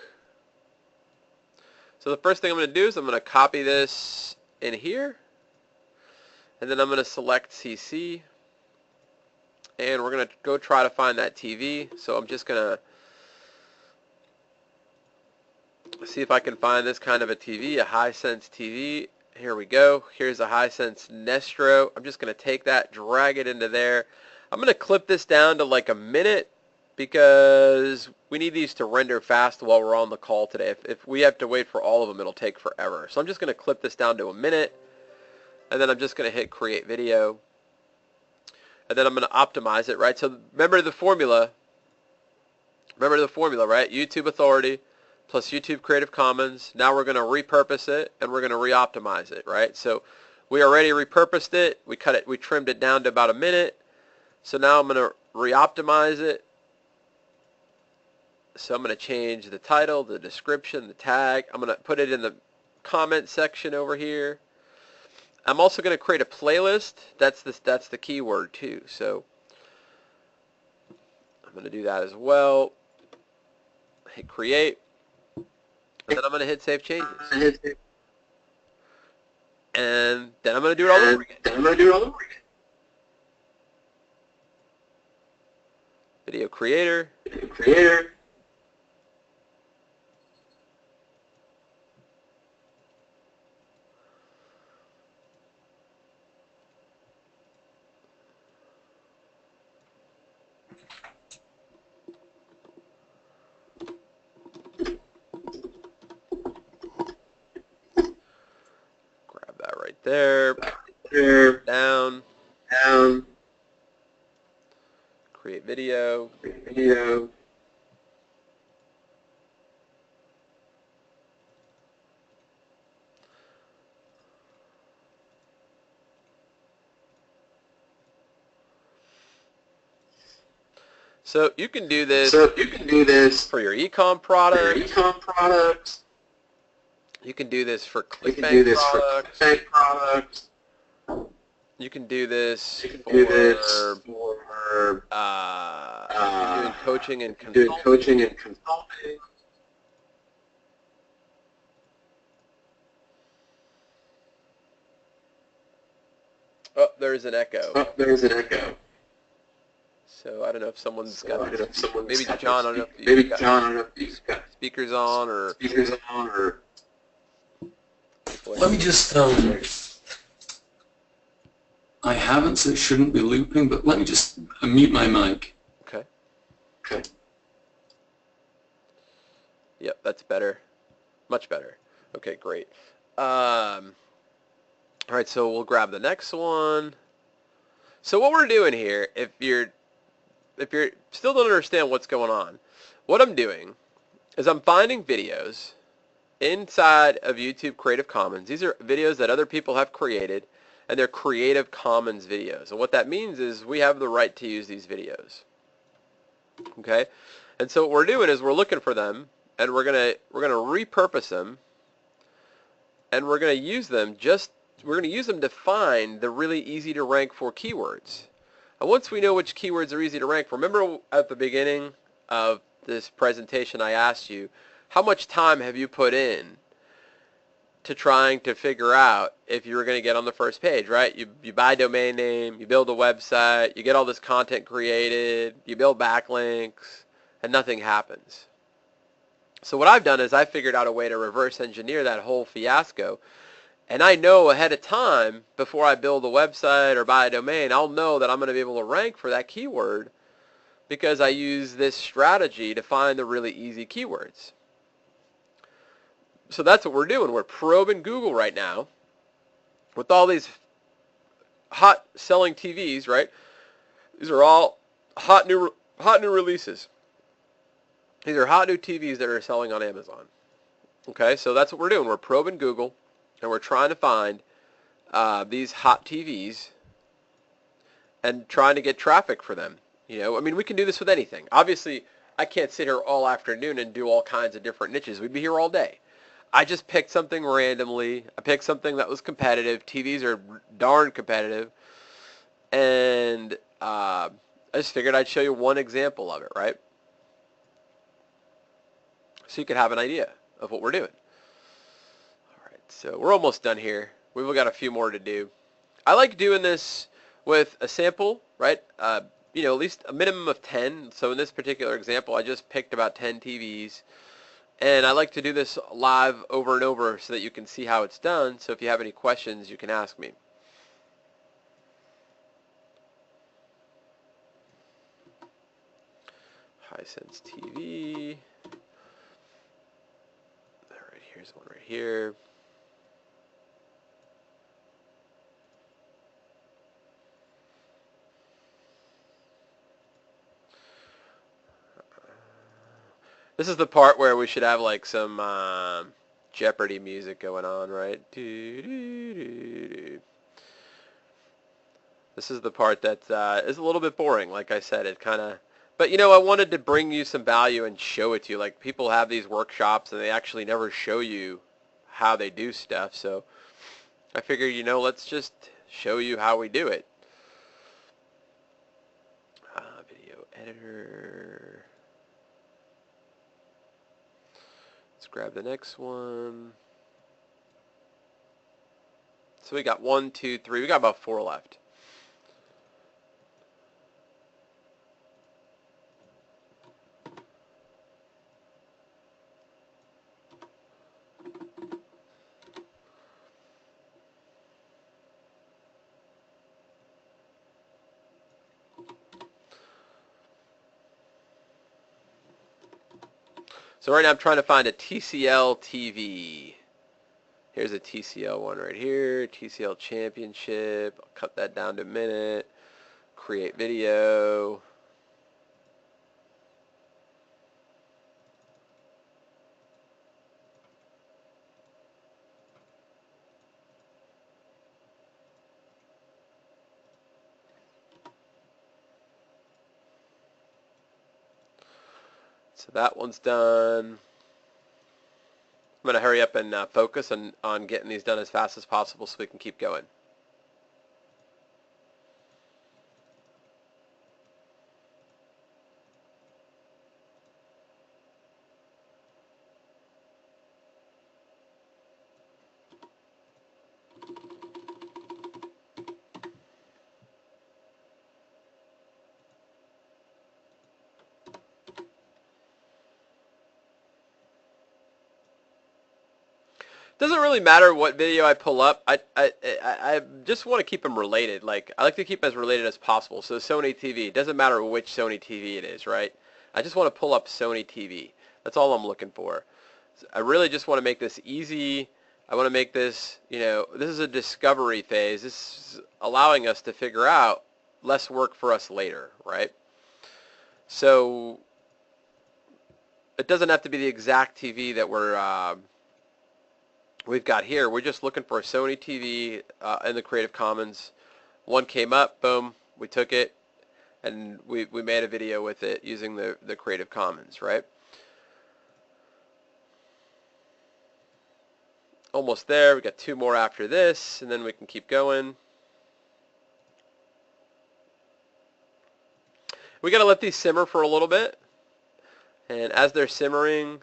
So the first thing I'm going to do is I'm going to copy this in here. And then I'm going to select CC. And we're going to go try to find that TV. So I'm just going to see if I can find this kind of a TV, a Hisense TV. Here we go. Here's a Hisense Nestro. I'm just going to take that, drag it into there. I'm going to clip this down to like a minute because we need these to render fast while we're on the call today. If we have to wait for all of them, it'll take forever. So I'm just going to clip this down to a minute, and then I'm just going to hit Create Video, and then I'm going to optimize it, right? So remember the formula, right? YouTube Authority plus YouTube Creative Commons. Now we're going to repurpose it, and we're going to re-optimize it, right? So we already repurposed it. We trimmed it down to about a minute. So now I'm going to re-optimize it. So I'm going to change the title, the description, the tag. I'm going to put it in the comment section over here. I'm also going to create a playlist. That's the keyword too. So I'm going to do that as well. Hit create. And then I'm going to hit save changes. And then I'm going to do it all over again. Video creator. There, down, create video, So you can do this for your ECOMM products. You can do this for ClickBank products. You can do this for doing coaching and consulting. Oh, there's an echo. So I don't know if someone's got maybe John. I don't know if you've got speakers on or. Let me just. I haven't, so it shouldn't be looping. But let me just mute my mic. Okay. Yep, that's better. Much better. Okay, great. All right, so we'll grab the next one. So what we're doing here, if you're still don't understand what's going on, what I'm doing is I'm finding videos inside of YouTube Creative Commons. These are videos that other people have created, and they're Creative Commons videos. And what that means is we have the right to use these videos. Okay? And so what we're doing is we're looking for them, and we're gonna repurpose them, and we're gonna use them to find the really easy to rank for keywords. And once we know which keywords are easy to rank for, remember at the beginning of this presentation I asked you, how much time have you put in to trying to figure out if you were going to get on the first page, right? You buy a domain name, you build a website, you get all this content created, you build backlinks, and nothing happens. So what I've done is I figured out a way to reverse engineer that whole fiasco. And I know ahead of time, before I build a website or buy a domain, I'll know that I'm going to be able to rank for that keyword because I use this strategy to find the really easy keywords. So that's what we're doing. We're probing Google right now with all these hot selling TVs, right? These are all hot new releases. These are hot new TVs that are selling on Amazon. Okay, so that's what we're doing. We're probing Google, and we're trying to find these hot TVs and trying to get traffic for them. You know, I mean, we can do this with anything. Obviously, I can't sit here all afternoon and do all kinds of different niches. We'd be here all day. I just picked something randomly. I picked something that was competitive. TVs are darn competitive. And I just figured I'd show you one example of it, right? So you could have an idea of what we're doing. All right, so we're almost done here. We've got a few more to do. I like doing this with a sample, right? You know, at least a minimum of 10. So in this particular example, I just picked about 10 TVs. And I like to do this live over and over so that you can see how it's done. So if you have any questions, you can ask me. Hisense TV. All right, here's one right here. This is the part where we should have like some Jeopardy music going on, right? This is the part that is a little bit boring. Like I said, it kind of... But, you know, I wanted to bring you some value and show it to you. Like, people have these workshops, and they actually never show you how they do stuff. So I figured, you know, let's just show you how we do it. Video editor. Let's grab the next one. So we got 1, 2, 3. We got about 4 left. So right now I'm trying to find a TCL TV. Here's a TCL one right here, TCL Championship. I'll cut that down to a minute. Create video. So that one's done. I'm going to hurry up and focus on getting these done as fast as possible so we can keep going. Doesn't really matter what video I pull up. I just want to keep them related. Like, I like to keep them as related as possible. So Sony TV, it doesn't matter which Sony TV it is, right? I just want to pull up Sony TV. That's all I'm looking for. I really just want to make this easy. I want to make this, you know, this is a discovery phase. This is allowing us to figure out less work for us later, right? So it doesn't have to be the exact TV that we've got here. We're just looking for a Sony TV in the Creative Commons. One came up, boom, we took it, and we made a video with it using the Creative Commons, right? Almost there. We got 2 more after this, and then we can keep going. We got to let these simmer for a little bit, and as they're simmering,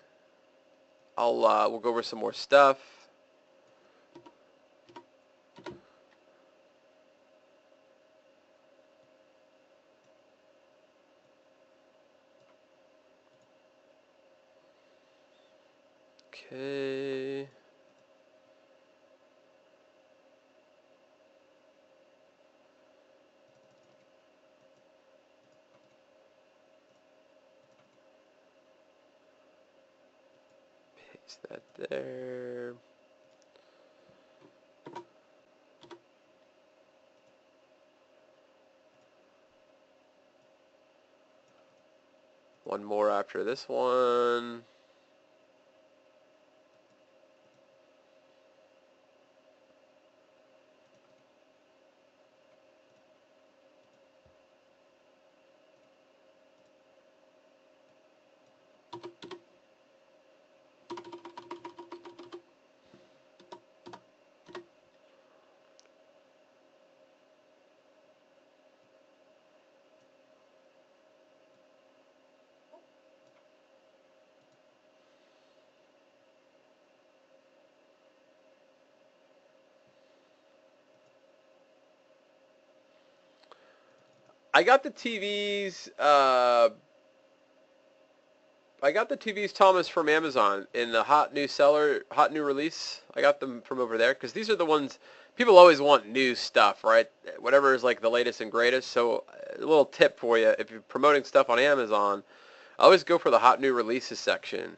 we'll go over some more stuff. Okay. Paste that there. One more after this one. I got the TVs. I got the TVs, Thomas, from Amazon in the hot new release. I got them from over there because these are the ones people always want new stuff, right? Whatever is like the latest and greatest. So a little tip for you: if you're promoting stuff on Amazon, always go for the hot new releases section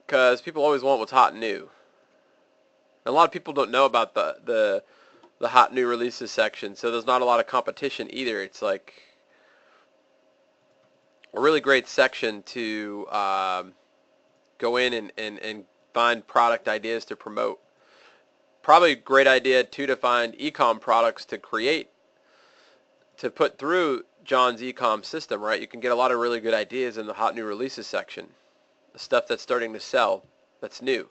because people always want what's hot and new. And a lot of people don't know about the hot new releases section, so there's not a lot of competition either. It's like a really great section to go in and find product ideas to promote. Probably a great idea too to find ECOMM products to create, to put through John's ECOMM system, right? You can get a lot of really good ideas in the hot new releases section. The stuff that's starting to sell, that's new.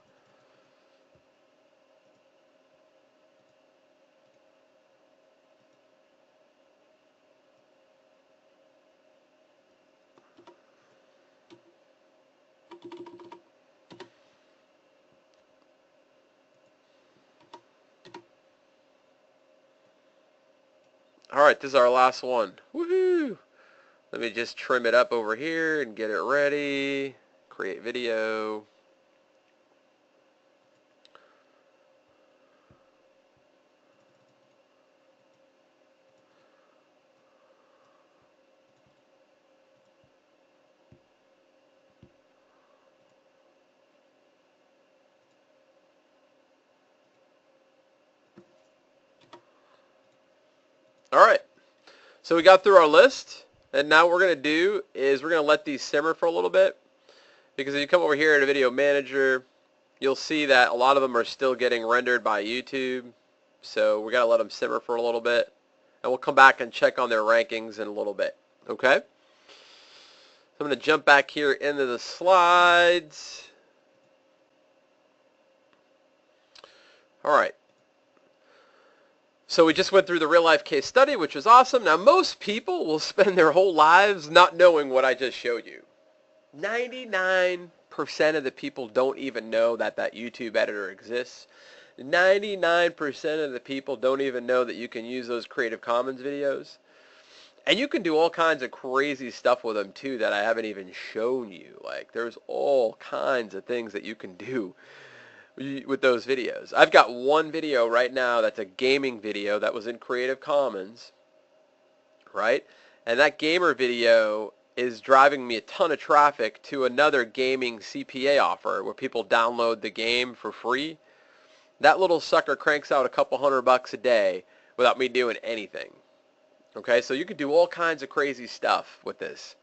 Alright, this is our last one. Woohoo! Let me just trim it up over here and get it ready. Create video. Alright, so we got through our list, and now what we're going to do is we're going to let these simmer for a little bit, because if you come over here to Video Manager, you'll see that a lot of them are still getting rendered by YouTube, so we got to let them simmer for a little bit, and we'll come back and check on their rankings in a little bit, okay? So I'm going to jump back here into the slides. Alright. So we just went through the real-life case study, which was awesome. Now, most people will spend their whole lives not knowing what I just showed you. 99% of the people don't even know that that YouTube editor exists. 99% of the people don't even know that you can use those Creative Commons videos. And you can do all kinds of crazy stuff with them, too, that I haven't even shown you. Like, there's all kinds of things that you can do with those videos. I've got one video right now that's a gaming video that was in Creative Commons, right? And that gamer video is driving me a ton of traffic to another gaming CPA offer where people download the game for free. That little sucker cranks out a couple $100 a day without me doing anything. Okay, so you can do all kinds of crazy stuff with this.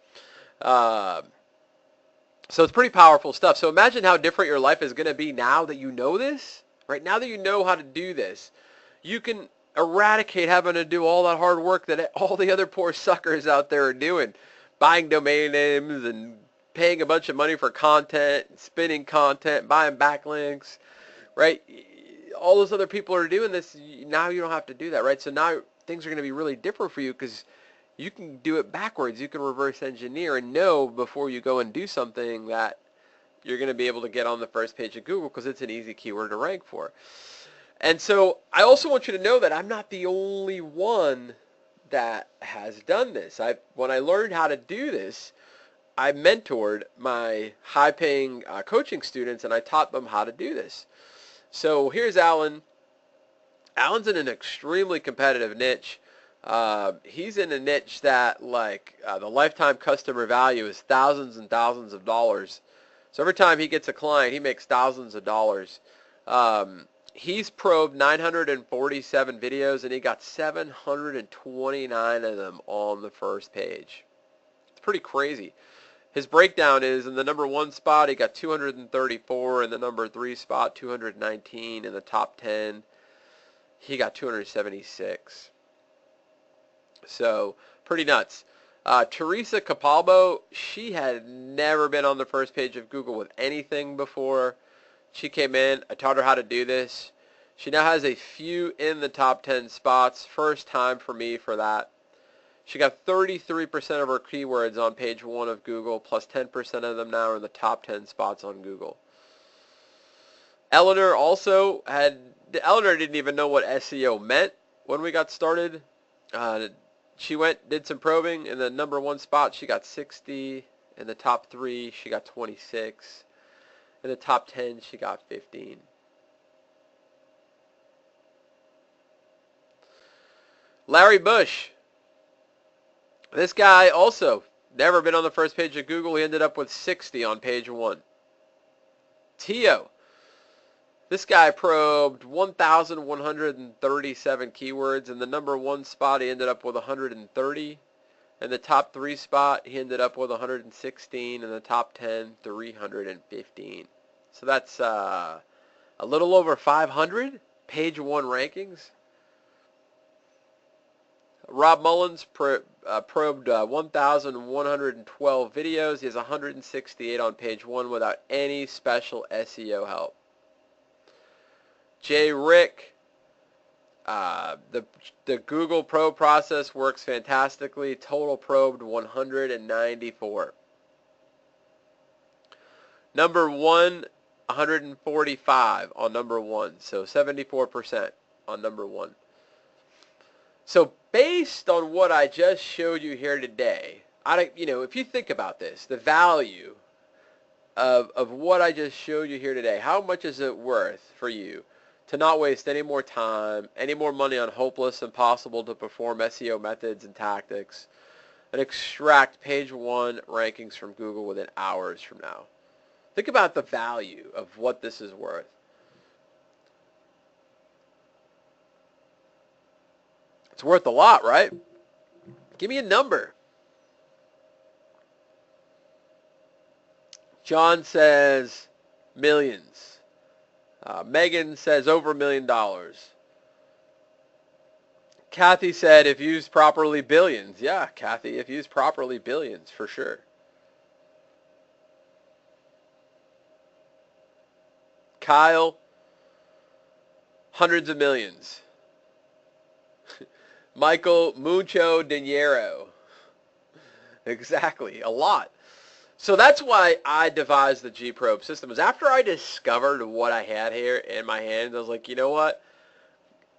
So it's pretty powerful stuff. So imagine how different your life is going to be now that you know this, right? Now that you know how to do this, you can eradicate having to do all that hard work that all the other poor suckers out there are doing, buying domain names and paying a bunch of money for content, spinning content, buying backlinks, right? All those other people are doing this. Now you don't have to do that, right? So now things are going to be really different for you because you can do it backwards. You can reverse engineer and know before you go and do something that you're going to be able to get on the first page of Google because it's an easy keyword to rank for. And so I also want you to know that I'm not the only one that has done this. When I learned how to do this, I mentored my high-paying coaching students, and I taught them how to do this. So here's Alan. Alan's in an extremely competitive niche. He's in a niche that, like, the lifetime customer value is thousands and thousands of dollars. So every time he gets a client, he makes thousands of dollars. He's probed 947 videos, and he got 729 of them on the first page. It's pretty crazy. His breakdown is in the number 1 spot, he got 234. In the number 3 spot, 219. In the top 10, he got 276. So, pretty nuts. Teresa Capalbo, she had never been on the first page of Google with anything before. She came in. I taught her how to do this. She now has a few in the top 10 spots. First time for me for that. She got 33% of her keywords on page 1 of Google, plus 10% of them now are in the top 10 spots on Google. Eleanor didn't even know what SEO meant when we got started. She did some probing. In the number 1 spot, she got 60. In the top 3, she got 26. In the top 10, she got 15. Larry Bush. This guy also never been on the first page of Google. He ended up with 60 on page 1. Tio. This guy probed 1,137 keywords. In the number 1 spot, he ended up with 130. In the top 3 spot, he ended up with 116. In the top 10, 315. So that's a little over 500 page 1 rankings. Rob Mullins probed 1,112 videos. He has 168 on page 1 without any special SEO help. Jay Rick, the Google probe process works fantastically. Total probed 194. Number 1, 145 on number 1. So 74% on number 1. So based on what I just showed you here today, if you think about this, the value of what I just showed you here today, how much is it worth for you to not waste any more time, any more money on hopeless, impossible to perform SEO methods and tactics, and extract page 1 rankings from Google within hours from now? Think about the value of what this is worth. It's worth a lot, right? Give me a number. John says millions. Megan says over $1 million. Kathy said if used properly, billions. Yeah, Kathy, if used properly, billions for sure. Kyle, hundreds of millions. Michael, mucho dinero. Exactly, a lot. So that's why I devised the G-Probe system. Is after I discovered what I had here in my hands, I was like, you know what?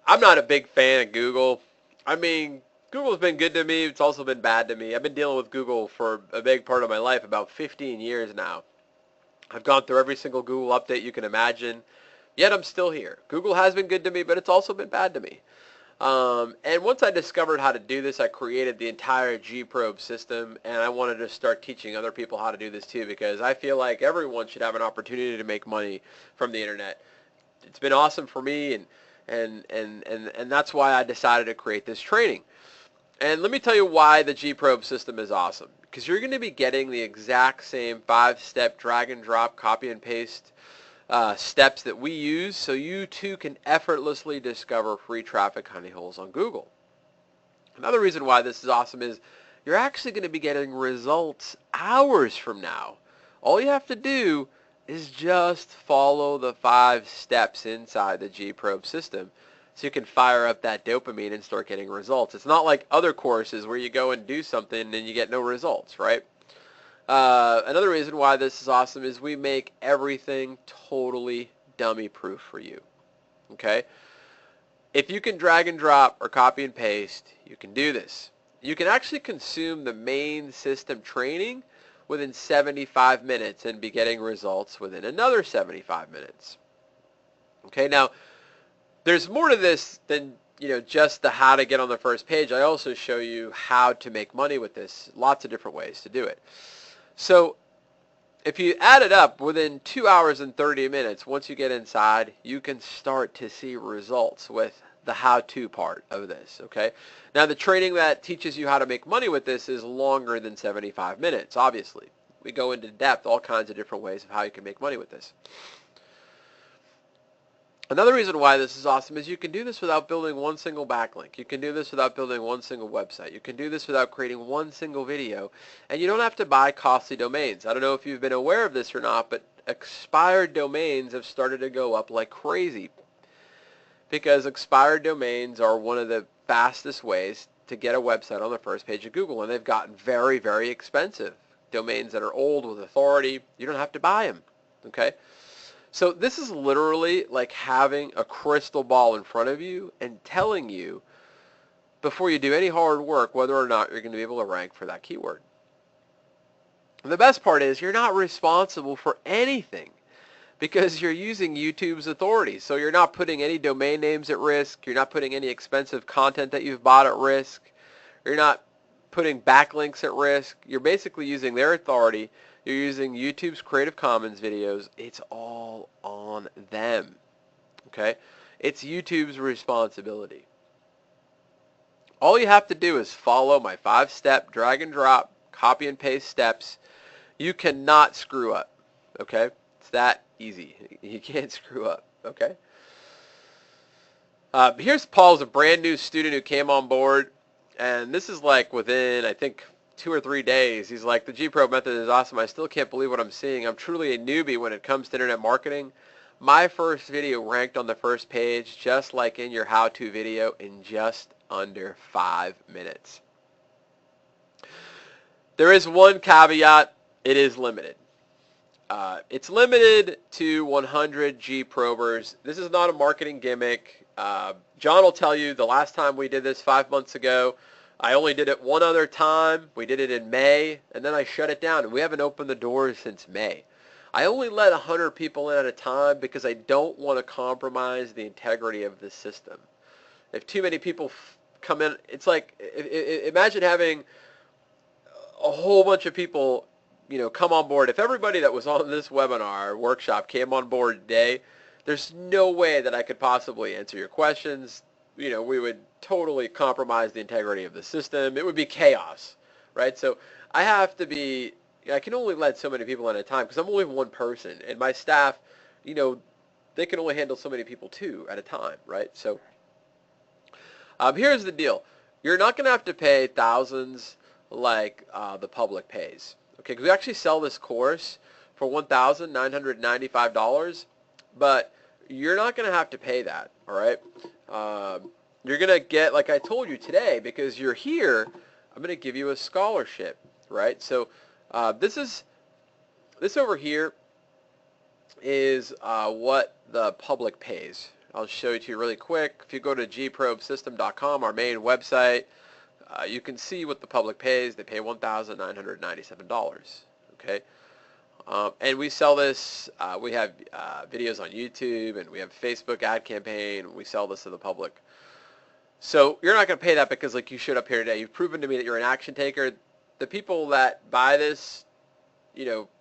I'm not a big fan of Google. I mean, Google's been good to me. It's also been bad to me. I've been dealing with Google for a big part of my life, about 15 years now. I've gone through every single Google update you can imagine, yet I'm still here. Google has been good to me, but it's also been bad to me. And once I discovered how to do this, I created the entire G-Probe system, and I wanted to start teaching other people how to do this too, because I feel like everyone should have an opportunity to make money from the internet. It's been awesome for me, and that's why I decided to create this training. And let me tell you why the G-Probe system is awesome. Because you're going to be getting the exact same 5-step drag and drop, copy and paste steps that we use, so you too can effortlessly discover free traffic honey holes on Google. Another reason why this is awesome is you're actually going to be getting results hours from now. All you have to do is just follow the 5 steps inside the G-Probe system so you can fire up that dopamine and start getting results. It's not like other courses where you go and do something and you get no results, right? Another reason why this is awesome is we make everything totally dummy-proof for you, okay? If you can drag and drop or copy and paste, you can do this. You can actually consume the main system training within 75 minutes and be getting results within another 75 minutes. Okay, now there's more to this than just the how to get on the first page. I also show you how to make money with this. Lots of different ways to do it. So if you add it up, within 2 hours and 30 minutes, once you get inside, you can start to see results with the how-to part of this, okay? Now, the training that teaches you how to make money with this is longer than 75 minutes, obviously. We go into depth, all kinds of different ways of how you can make money with this. Another reason why this is awesome is you can do this without building one single backlink. You can do this without building one single website. You can do this without creating one single video. And you don't have to buy costly domains. I don't know if you've been aware of this or not, but expired domains have started to go up like crazy. Because expired domains are one of the fastest ways to get a website on the first page of Google. And they've gotten very, very expensive. Domains that are old with authority, you don't have to buy them. Okay? So this is literally like having a crystal ball in front of you and telling you before you do any hard work whether or not you're going to be able to rank for that keyword. And the best part is you're not responsible for anything because you're using YouTube's authority. So you're not putting any domain names at risk. You're not putting any expensive content that you've bought at risk. You're not putting backlinks at risk. You're basically using their authority. You're using YouTube's Creative Commons videos. It's all on them, okay? It's YouTube's responsibility. All you have to do is follow my 5-step drag and drop, copy and paste steps. You cannot screw up, okay? It's that easy. You can't screw up, okay? Here's Paul's a brand new student who came on board, and this is like within, I think, 2 or 3 days. He's like, the G-Probe method is awesome. I still can't believe what I'm seeing. I'm truly a newbie when it comes to internet marketing. My first video ranked on the first page, just like in your how-to video, in just under 5 minutes. There is one caveat. It is limited. It's limited to 100 G-Probers. This is not a marketing gimmick. John will tell you the last time we did this 5 months ago, I only did it one other time. We did it in May, and then I shut it down, and we haven't opened the doors since May. I only let 100 people in at a time because I don't want to compromise the integrity of the system. If too many people come in, it's like, imagine having a whole bunch of people, come on board. If everybody that was on this webinar workshop came on board today, there's no way that I could possibly answer your questions. We would totally compromise the integrity of the system. It would be chaos, right? So I can only let so many people in at a time because I'm only one person. And my staff, they can only handle so many people too at a time, right? So here's the deal. You're not going to have to pay thousands like the public pays, okay? Because we actually sell this course for $1,995, but you're not going to have to pay that, all right? You're going to get, like I told you today, because you're here, I'm going to give you a scholarship, right? So this over here is what the public pays. I'll show it to you really quick. If you go to gprobesystem.com, our main website, you can see what the public pays. They pay $1,997, okay? And we sell this, we have videos on YouTube, and we have a Facebook ad campaign. We sell this to the public. So you're not going to pay that because, like you showed up here today, you've proven to me that you're an action taker. The people that buy this,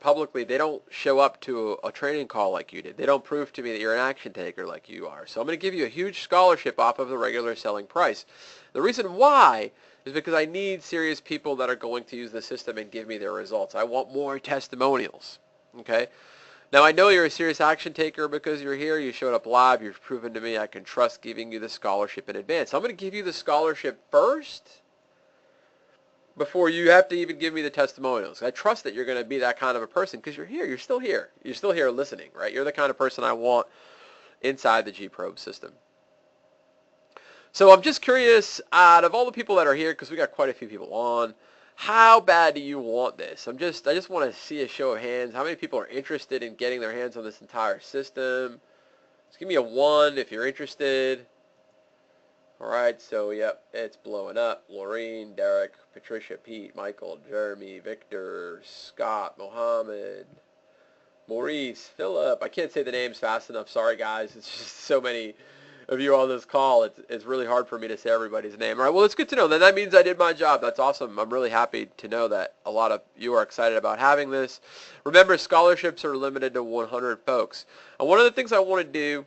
publicly, they don't show up to a training call like you did. They don't prove to me that you're an action taker like you are. So I'm going to give you a huge scholarship off of the regular selling price. The reason why is because I need serious people that are going to use the system and give me their results. I want more testimonials. Okay? Now, I know you're a serious action taker because you're here. You showed up live. You've proven to me I can trust giving you the scholarship in advance. I'm going to give you the scholarship first before you have to even give me the testimonials. I trust that you're going to be that kind of a person because you're here. You're still here. You're still here listening, right? You're the kind of person I want inside the G-Probe system. So I'm just curious, out of all the people that are here, because we got quite a few people on, how bad do you want this? I just want to see a show of hands. How many people are interested in getting their hands on this entire system? Just give me a 1 if you're interested. All right, so yep, it's blowing up. Laureen, Derek, Patricia, Pete, Michael, Jeremy, Victor, Scott, Mohammed, Maurice, Philip. I can't say the names fast enough. Sorry, guys. It's just so many of you on this call. It's really hard for me to say everybody's name. All right, well, it's good to know. Then that means I did my job. That's awesome. I'm really happy to know that a lot of you are excited about having this. Remember, scholarships are limited to 100 folks. And one of the things I want to do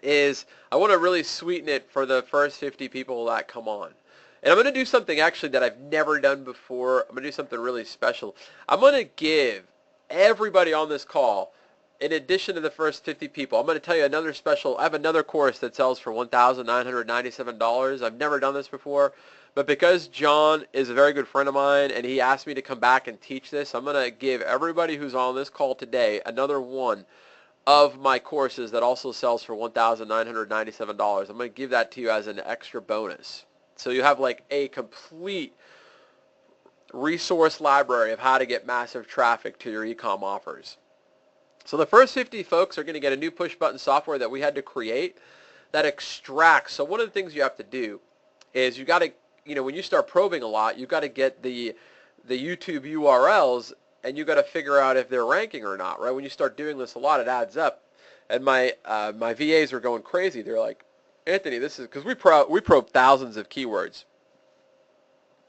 is I want to really sweeten it for the first 50 people that come on. And I'm going to do something actually that I've never done before. I'm going to do something really special. I'm going to give everybody on this call, in addition to the first 50 people, I'm going to tell you another special. I have another course that sells for $1,997. I've never done this before, but because John is a very good friend of mine and he asked me to come back and teach this, I'm going to give everybody who's on this call today another one of my courses that also sells for $1,997. I'm going to give that to you as an extra bonus. So you have like a complete resource library of how to get massive traffic to your ECOMM offers. So the first 50 folks are going to get a new push button software that we had to create that extracts. So one of the things you have to do is you got to, when you start probing a lot, you got to get the YouTube URLs and you got to figure out if they're ranking or not, right? When you start doing this a lot, it adds up. And my VAs are going crazy. They're like, Anthony, this is because we probe thousands of keywords,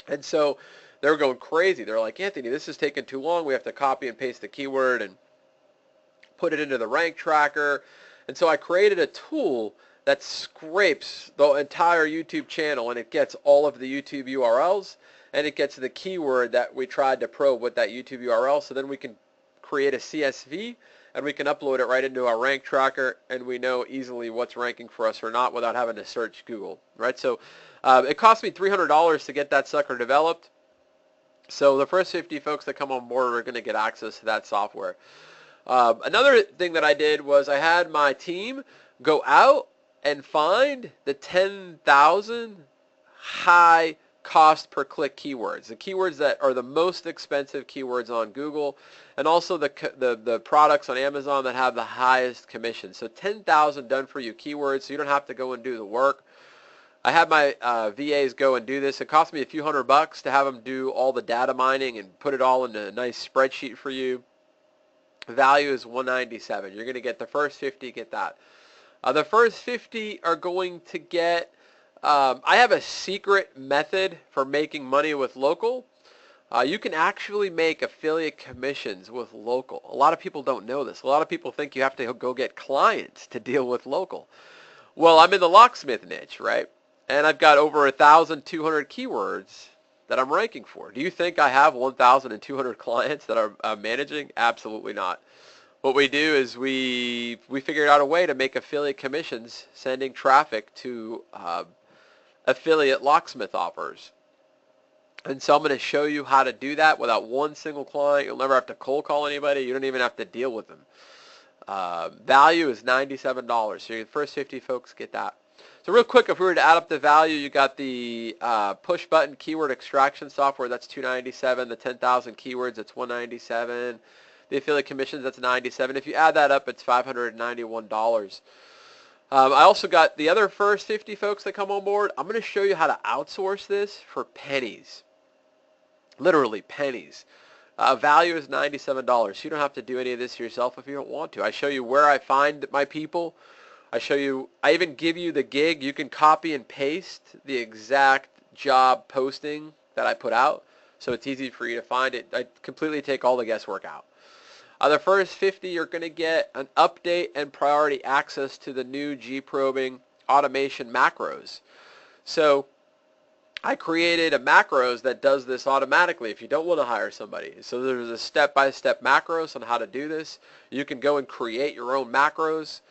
and so they're going crazy. They're like, Anthony, this is taking too long. We have to copy and paste the keyword and put it into the rank tracker. And so I created a tool that scrapes the entire YouTube channel, and it gets all of the YouTube URLs, and it gets the keyword that we tried to probe with that YouTube URL. So then we can create a CSV, and we can upload it right into our rank tracker, and we know easily what's ranking for us or not without having to search Google, right? So it cost me $300 to get that sucker developed. So the first 50 folks that come on board are going to get access to that software. Another thing that I did was I had my team go out and find the 10,000 high cost per click keywords, the keywords that are the most expensive keywords on Google, and also the products on Amazon that have the highest commission. So 10,000 done for you keywords, so you don't have to go and do the work. I had my VAs go and do this. It cost me a few $100 to have them do all the data mining and put it all in a nice spreadsheet for you. Value is $197. You're going to get the first 50, get that. The first 50 are going to get, I have a secret method for making money with local. You can actually make affiliate commissions with local. A lot of people don't know this. A lot of people think you have to go get clients to deal with local. Well, I'm in the locksmith niche, right? And I've got over 1,200 keywords that I'm ranking for. Do you think I have 1,200 clients that I'm managing? Absolutely not. What we do is we figured out a way to make affiliate commissions sending traffic to affiliate locksmith offers. And so I'm going to show you how to do that without one single client. You'll never have to cold call anybody. You don't even have to deal with them. Value is $97. So your first 50 folks get that. So real quick, if we were to add up the value, you got the push button keyword extraction software, that's $297. The 10,000 keywords, that's $197. The affiliate commissions, that's $97. If you add that up, it's $591. I also got the other first 50 folks that come on board. I'm going to show you how to outsource this for pennies. Literally pennies. Value is $97. So you don't have to do any of this yourself if you don't want to. I show you where I find my people. I even give you the gig. You can copy and paste the exact job posting that I put out, so it's easy for you to find it. I completely take all the guesswork out. The first 50 are going to get an update and priority access to the new G-probing automation macros. So I created a macros that does this automatically if you don't want to hire somebody. So there's a step-by-step macros on how to do this. You can go and create your own macros,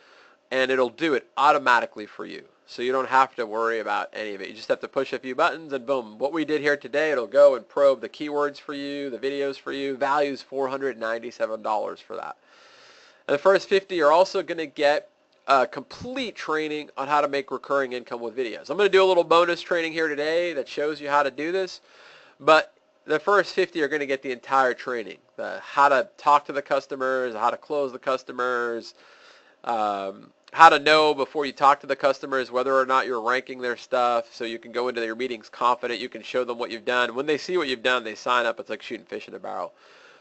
and it'll do it automatically for you. So you don't have to worry about any of it. You just have to push a few buttons, and boom. What we did here today, it'll go and probe the keywords for you, the videos for you. Value's $497 for that. And the first 50 are also going to get complete training on how to make recurring income with videos. I'm going to do a little bonus training here today that shows you how to do this, but the first 50 are going to get the entire training, how to talk to the customers, how to close the customers, how to know before you talk to the customers whether or not you're ranking their stuff, so you can go into your meetings confident. You can show them what you've done. When they see what you've done, they sign up. It's like shooting fish in a barrel.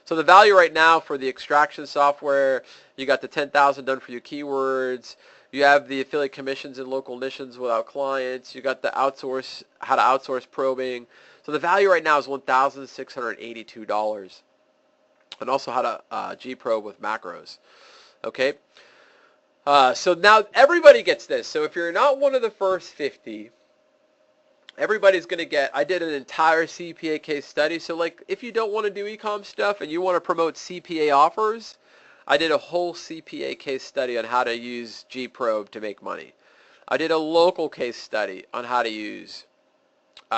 So the value right now for the extraction software, you got the 10,000 done for you keywords. You have the affiliate commissions in local niches without clients. You got the outsource, how to outsource probing. So the value right now is $1,682. And also how to G-probe with macros. Okay. So now everybody gets this. So if you're not one of the first 50, everybody's going to get, I did an entire CPA case study. So like if you don't want to do e-com stuff and you want to promote CPA offers, I did a whole CPA case study on how to use G-probe to make money. I did a local case study on how to use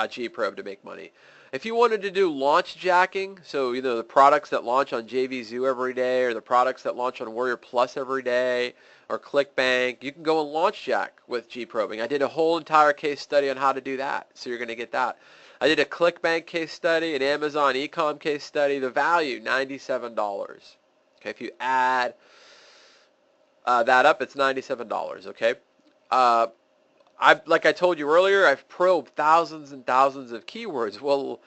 G-probe to make money. If you wanted to do launch jacking, so the products that launch on JVZoo every day or the products that launch on Warrior Plus every day or ClickBank, you can go and launch jack with G-probing. I did a whole entire case study on how to do that, so you're going to get that. I did a ClickBank case study, an Amazon ECOMM case study. The value, $97. Okay, if you add that up, it's $97, okay? Like I told you earlier, I've probed thousands and thousands of keywords. Well,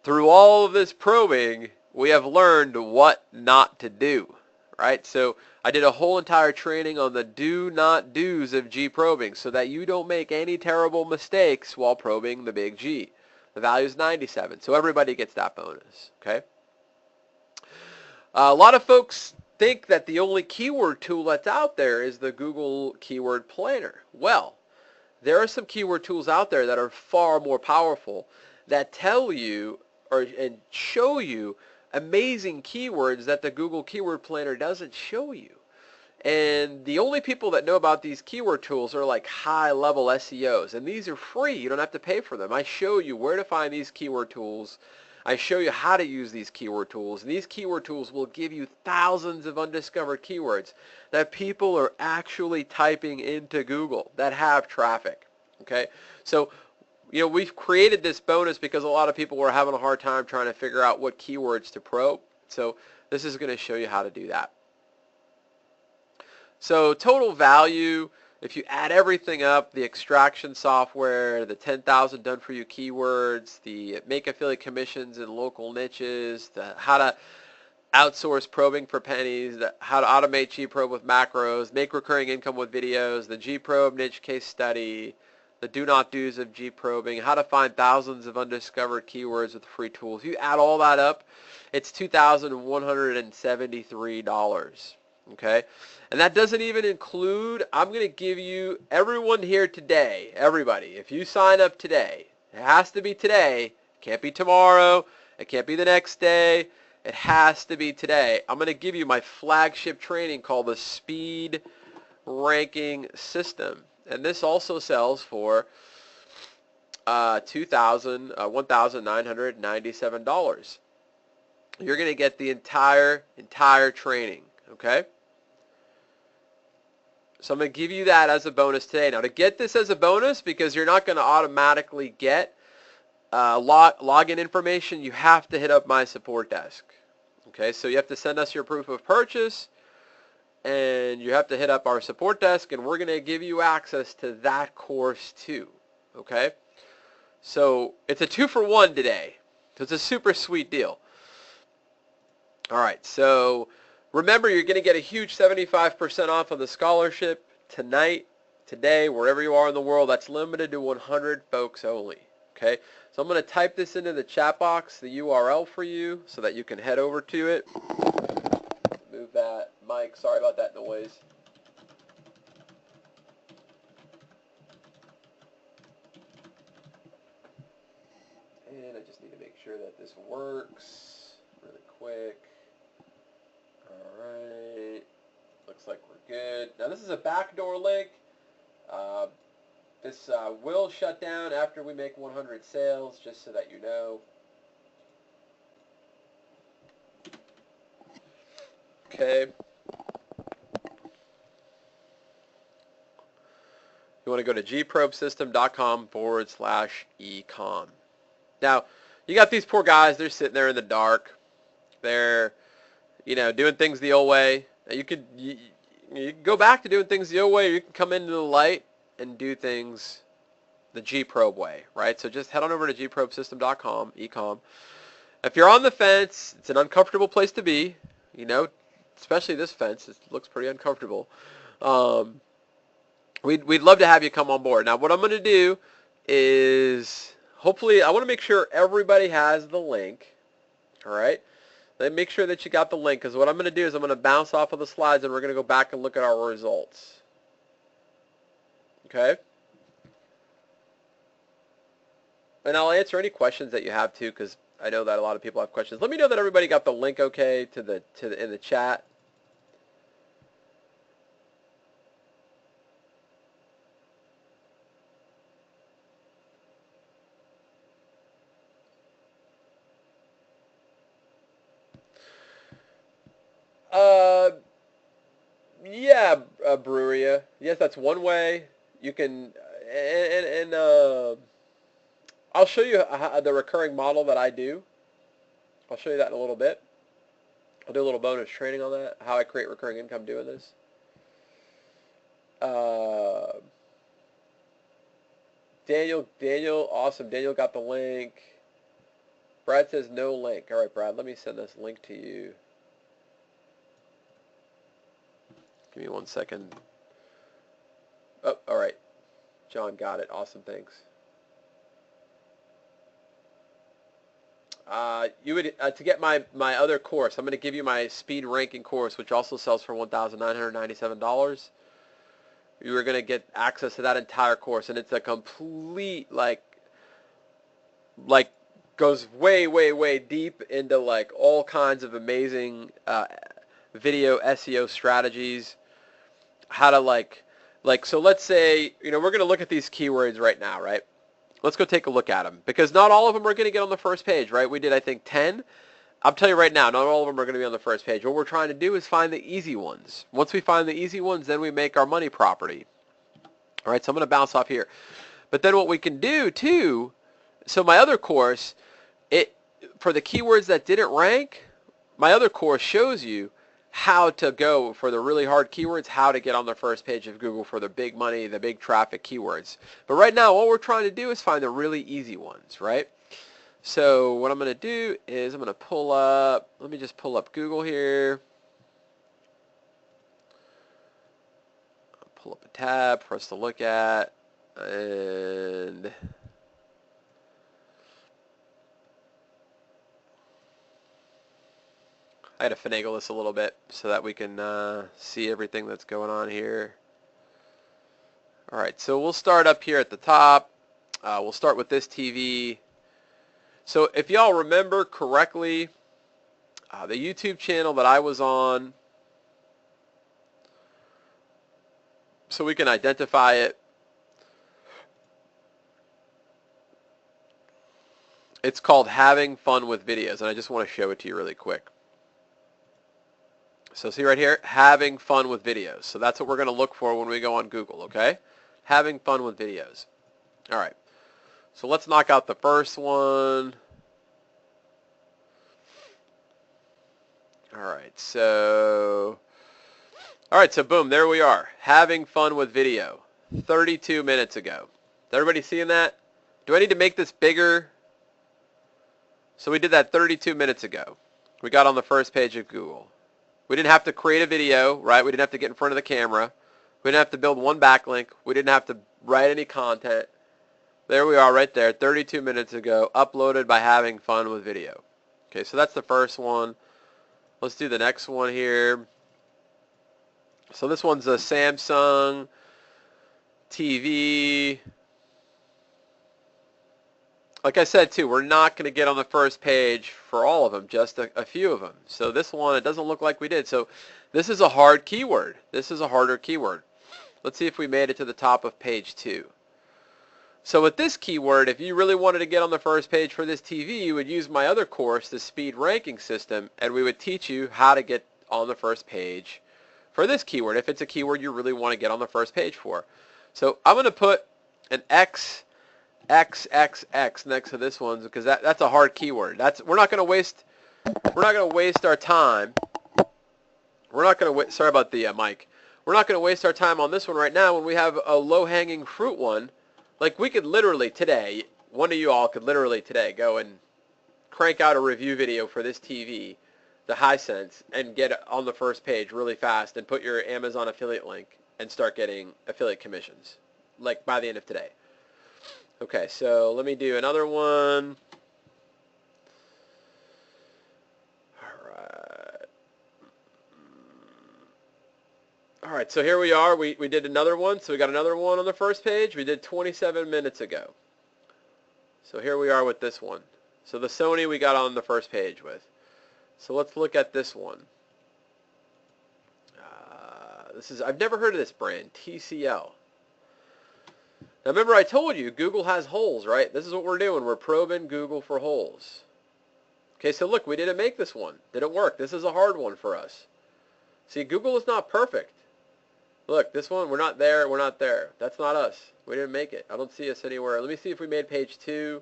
through all of this probing, we have learned what not to do, right? So I did a whole entire training on the do not do's of G probing so that you don't make any terrible mistakes while probing the big G. The value is 97, so everybody gets that bonus, okay? A lot of folks think that the only keyword tool that's out there is the Google Keyword Planner. Well, there are some keyword tools out there that are far more powerful that tell you and show you amazing keywords that the Google Keyword Planner doesn't show you. And the only people that know about these keyword tools are like high-level SEOs, and these are free. You don't have to pay for them. I show you where to find these keyword tools. I show you how to use these keyword tools, and these keyword tools will give you thousands of undiscovered keywords that people are actually typing into Google that have traffic, okay? So, we've created this bonus because a lot of people were having a hard time trying to figure out what keywords to probe. So this is going to show you how to do that. So total value, if you add everything up, the extraction software, the 10,000 done for you keywords, the make affiliate commissions in local niches, the how to outsource probing for pennies, how to automate G-probe with macros, make recurring income with videos, the G-probe niche case study, the do not do's of G-probing, how to find thousands of undiscovered keywords with free tools. If you add all that up, it's $2,173. Okay? And that doesn't even include, I'm going to give you, everyone here today, everybody, if you sign up today, it has to be today, it can't be tomorrow, it can't be the next day, it has to be today. I'm going to give you my flagship training called the Speed Ranking System. And this also sells for $1,997. You're going to get the entire training, okay? So I'm going to give you that as a bonus today. Now, to get this as a bonus, because you're not going to automatically get login information, you have to hit up my support desk. Okay, so you have to send us your proof of purchase, and you have to hit up our support desk, and we're going to give you access to that course too. Okay, so it's a 2-for-1 today. So it's a super sweet deal. All right, so remember, you're going to get a huge 75% off of the scholarship tonight, today, wherever you are in the world. That's limited to 100 folks only. Okay, so I'm going to type this into the chat box, the URL for you, so that you can head over to it. Move that mic. Sorry about that noise. sure that this works really quick. All right. Looks like we're good. Now this is a backdoor link. This will shut down after we make 100 sales, just so that you know. Okay. You want to go to gprobesystem.com/ECOMM. Now, you got these poor guys. They're sitting there in the dark. They're, doing things the old way. Now, you can go back to doing things the old way, or you can come into the light and do things the G-Probe way, right? So just head on over to gprobesystem.com, ECOMM. If you're on the fence, it's an uncomfortable place to be, especially this fence. It looks pretty uncomfortable. We'd love to have you come on board. Now, what I'm going to do is, hopefully, I want to make sure everybody has the link, all right? Then make sure that you got the link, because what I'm going to do is I'm going to bounce off of the slides, and we're going to go back and look at our results. Okay? And I'll answer any questions that you have too, because I know that a lot of people have questions. Let me know that everybody got the link okay in the chat. Yeah, Breweria. Yes, that's one way you can, and I'll show you the recurring model that I do. I'll show you that in a little bit. I'll do a little bonus training on that, how I create recurring income doing this. Daniel, awesome. Daniel got the link. Brad says no link. All right, Brad, let me send this link to you. Give me 1 second. Oh, all right. John got it. Awesome, thanks. You would to get my other course. I'm going to give you my speed ranking course, which also sells for $1,997. You are going to get access to that entire course, and it's a complete like goes way deep into like all kinds of amazing video SEO strategies. How to so let's say we're going to look at these keywords right now, right? Let's go take a look at them, because not all of them are going to get on the first page, right? We did, I think, 10. I'll tell you right now, not all of them are going to be on the first page. What we're trying to do is find the easy ones. Once we find the easy ones, then we make our money property. All right, so I'm going to bounce off here. But then what we can do, too, so my other course, for the keywords that didn't rank, my other course shows you how to go for the really hard keywords, how to get on the first page of Google for the big money, the big traffic keywords. But right now, what we're trying to do is find the really easy ones, right? So what I'm going to do is I'm going to pull up, let me just pull up Google here. I'll pull up a tab for us to look at, and I had to finagle this a little bit so that we can see everything that's going on here. All right, so we'll start up here at the top. We'll start with this TV. So if y'all remember correctly, the YouTube channel that I was on, so we can identify it, it's called Having Fun with Videos, and I just want to show it to you really quick. So see right here, having fun with videos. So that's what we're going to look for when we go on Google, okay? Having fun with videos. All right. So let's knock out the first one. All right. So boom, there we are. Having fun with video. 32 minutes ago. Is everybody seeing that? Do I need to make this bigger? So we did that 32 minutes ago. We got on the first page of Google. We didn't have to create a video, right? We didn't have to get in front of the camera. We didn't have to build one backlink. We didn't have to write any content. There we are right there, 32 minutes ago, uploaded by Having Fun with Video. Okay, so that's the first one. Let's do the next one here. So this one's a Samsung TV. like I said too, we're not going to get on the first page for all of them, just a few of them. So this one, it doesn't look like we did. So this is a hard keyword. This is a harder keyword. Let's see if we made it to the top of page 2. So with this keyword, if you really wanted to get on the first page for this TV, you would use my other course, the speed ranking system, and we would teach you how to get on the first page for this keyword, if it's a keyword you really want to get on the first page for. So I'm going to put an X next to this one because that's a hard keyword. We're not going to waste our time. Sorry about the mic. We're not going to waste our time on this one right now when we have a low-hanging fruit one. Like we could literally today, one of you all could literally today go and crank out a review video for this TV, the Hisense, and get it on the first page really fast and put your Amazon affiliate link and start getting affiliate commissions, like by the end of today. Okay, so let me do another one. All right, so here we are. We did another one. So we got another one on the first page. We did 27 minutes ago. So here we are with this one. So the Sony we got on the first page with. So let's look at this one. I've never heard of this brand, TCL. Now remember I told you Google has holes, right? This is what we're doing. We're probing Google for holes. Okay, so look, we didn't make this one. Didn't work. This is a hard one for us. See, Google is not perfect. Look, this one, we're not there, we're not there. That's not us. We didn't make it. I don't see us anywhere. Let me see if we made page 2.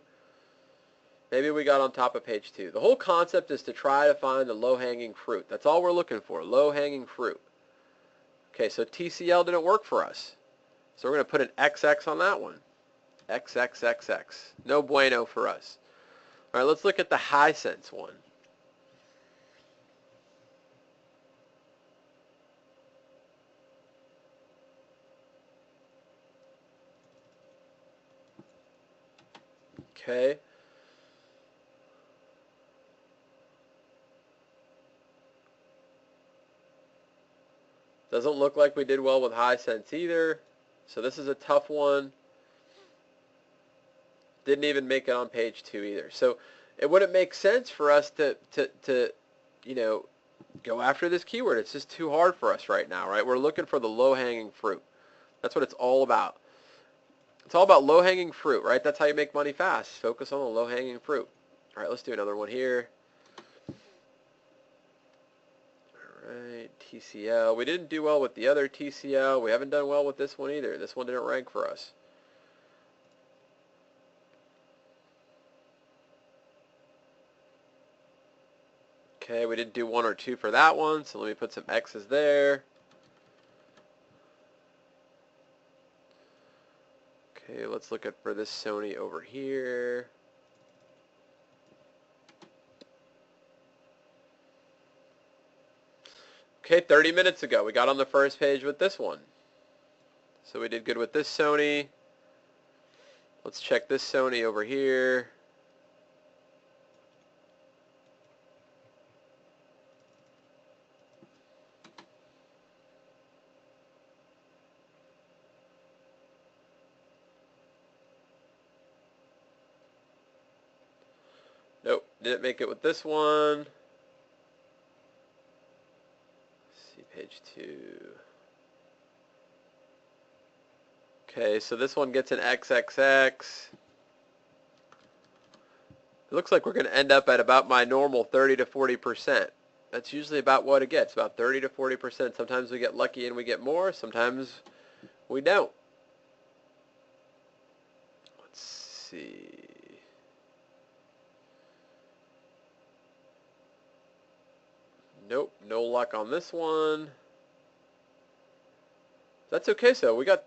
Maybe we got on top of page 2. The whole concept is to try to find the low-hanging fruit. That's all we're looking for, low-hanging fruit. Okay, so TCL didn't work for us. So we're going to put an XX on that one. XXXX. No bueno for us. All right, let's look at the Hisense one. Okay. Doesn't look like we did well with Hisense either. So this is a tough one. Didn't even make it on page 2 either. So it wouldn't make sense for us to you know, go after this keyword. It's just too hard for us right now, right? We're looking for the low-hanging fruit. That's what it's all about. It's all about low-hanging fruit, right? That's how you make money fast. Focus on the low-hanging fruit. All right, let's do another one here. All right, TCL. We didn't do well with the other TCL. We haven't done well with this one either. This one didn't rank for us. Okay, we didn't do 1 or 2 for that one, so let me put some X's there. Okay, let's look for this Sony over here. Okay, 30 minutes ago, we got on the first page with this one. So we did good with this Sony. Let's check this Sony over here. Nope, didn't make it with this one. Let's see, page 2. Okay, so this one gets an XXX. It looks like we're going to end up at about my normal 30 to 40%. That's usually about what it gets, about 30 to 40%. Sometimes we get lucky and we get more. Sometimes we don't. Let's see. Nope, no luck on this one. That's okay. So we got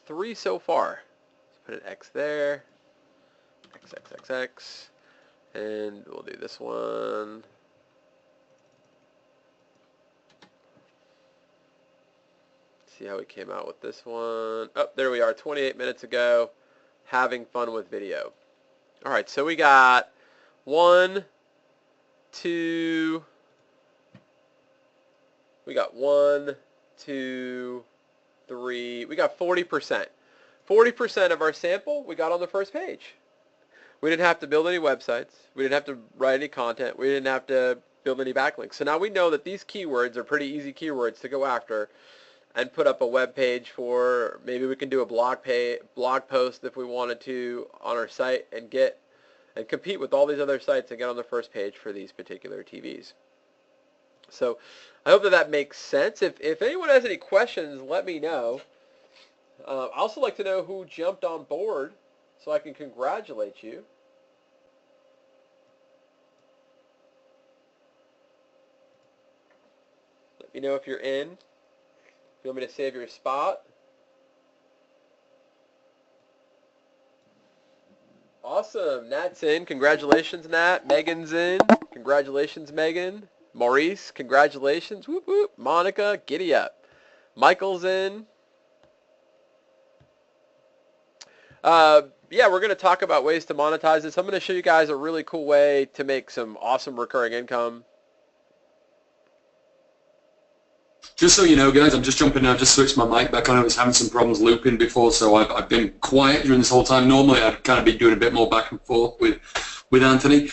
3 so far. Let's put an X there. XXXX, and we'll do this one. See how we came out with this one. Oh, there we are, 28 minutes ago, having fun with video. All right, so we got 1, 2. We got 1, 2, 3. We got 40%. 40% of our sample we got on the first page. We didn't have to build any websites. We didn't have to write any content. We didn't have to build any backlinks. So now we know that these keywords are pretty easy keywords to go after and put up a web page for. Maybe we can do a blog post if we wanted to on our site and compete with all these other sites and get on the first page for these particular TVs. So I hope that makes sense. If anyone has any questions, let me know. I'd also like to know who jumped on board so I can congratulate you. Let me know if you're in. If you want me to save your spot. Awesome. Nat's in. Congratulations, Nat. Megan's in. Congratulations, Megan. Maurice, congratulations. Whoop, whoop. Monica, giddy up. Michael's in. Yeah, we're going to talk about ways to monetize this. I'm going to show you guys a really cool way to make some awesome recurring income. Just so you know, guys, I'm just jumping now. Just switched my mic back on. I was having some problems looping before, so I've been quiet during this whole time. Normally, I'd kind of be doing a bit more back and forth with Anthony.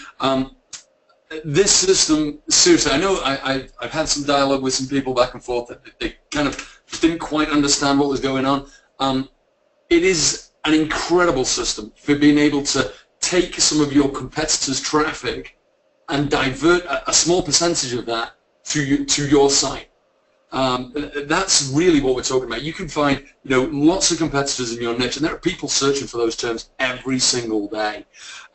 This system, seriously, I know I've had some dialogue with some people back and forth that they kind of didn't quite understand what was going on. It is an incredible system for being able to take some of your competitors' traffic and divert a small percentage of that to your site. That's really what we're talking about. You can find, lots of competitors in your niche, and there are people searching for those terms every single day.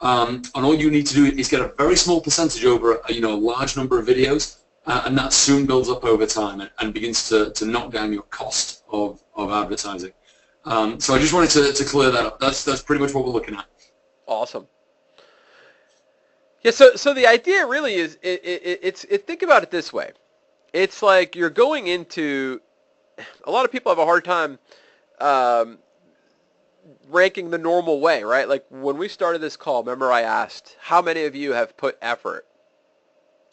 And all you need to do is get a very small percentage over, a large number of videos, and that soon builds up over time and begins to knock down your cost of advertising. So I just wanted to clear that up. That's pretty much what we're looking at. Awesome. Yeah. So the idea really is think about it this way. It's like you're going into. A lot of people have a hard time ranking the normal way, right? Like when we started this call, remember I asked how many of you have put effort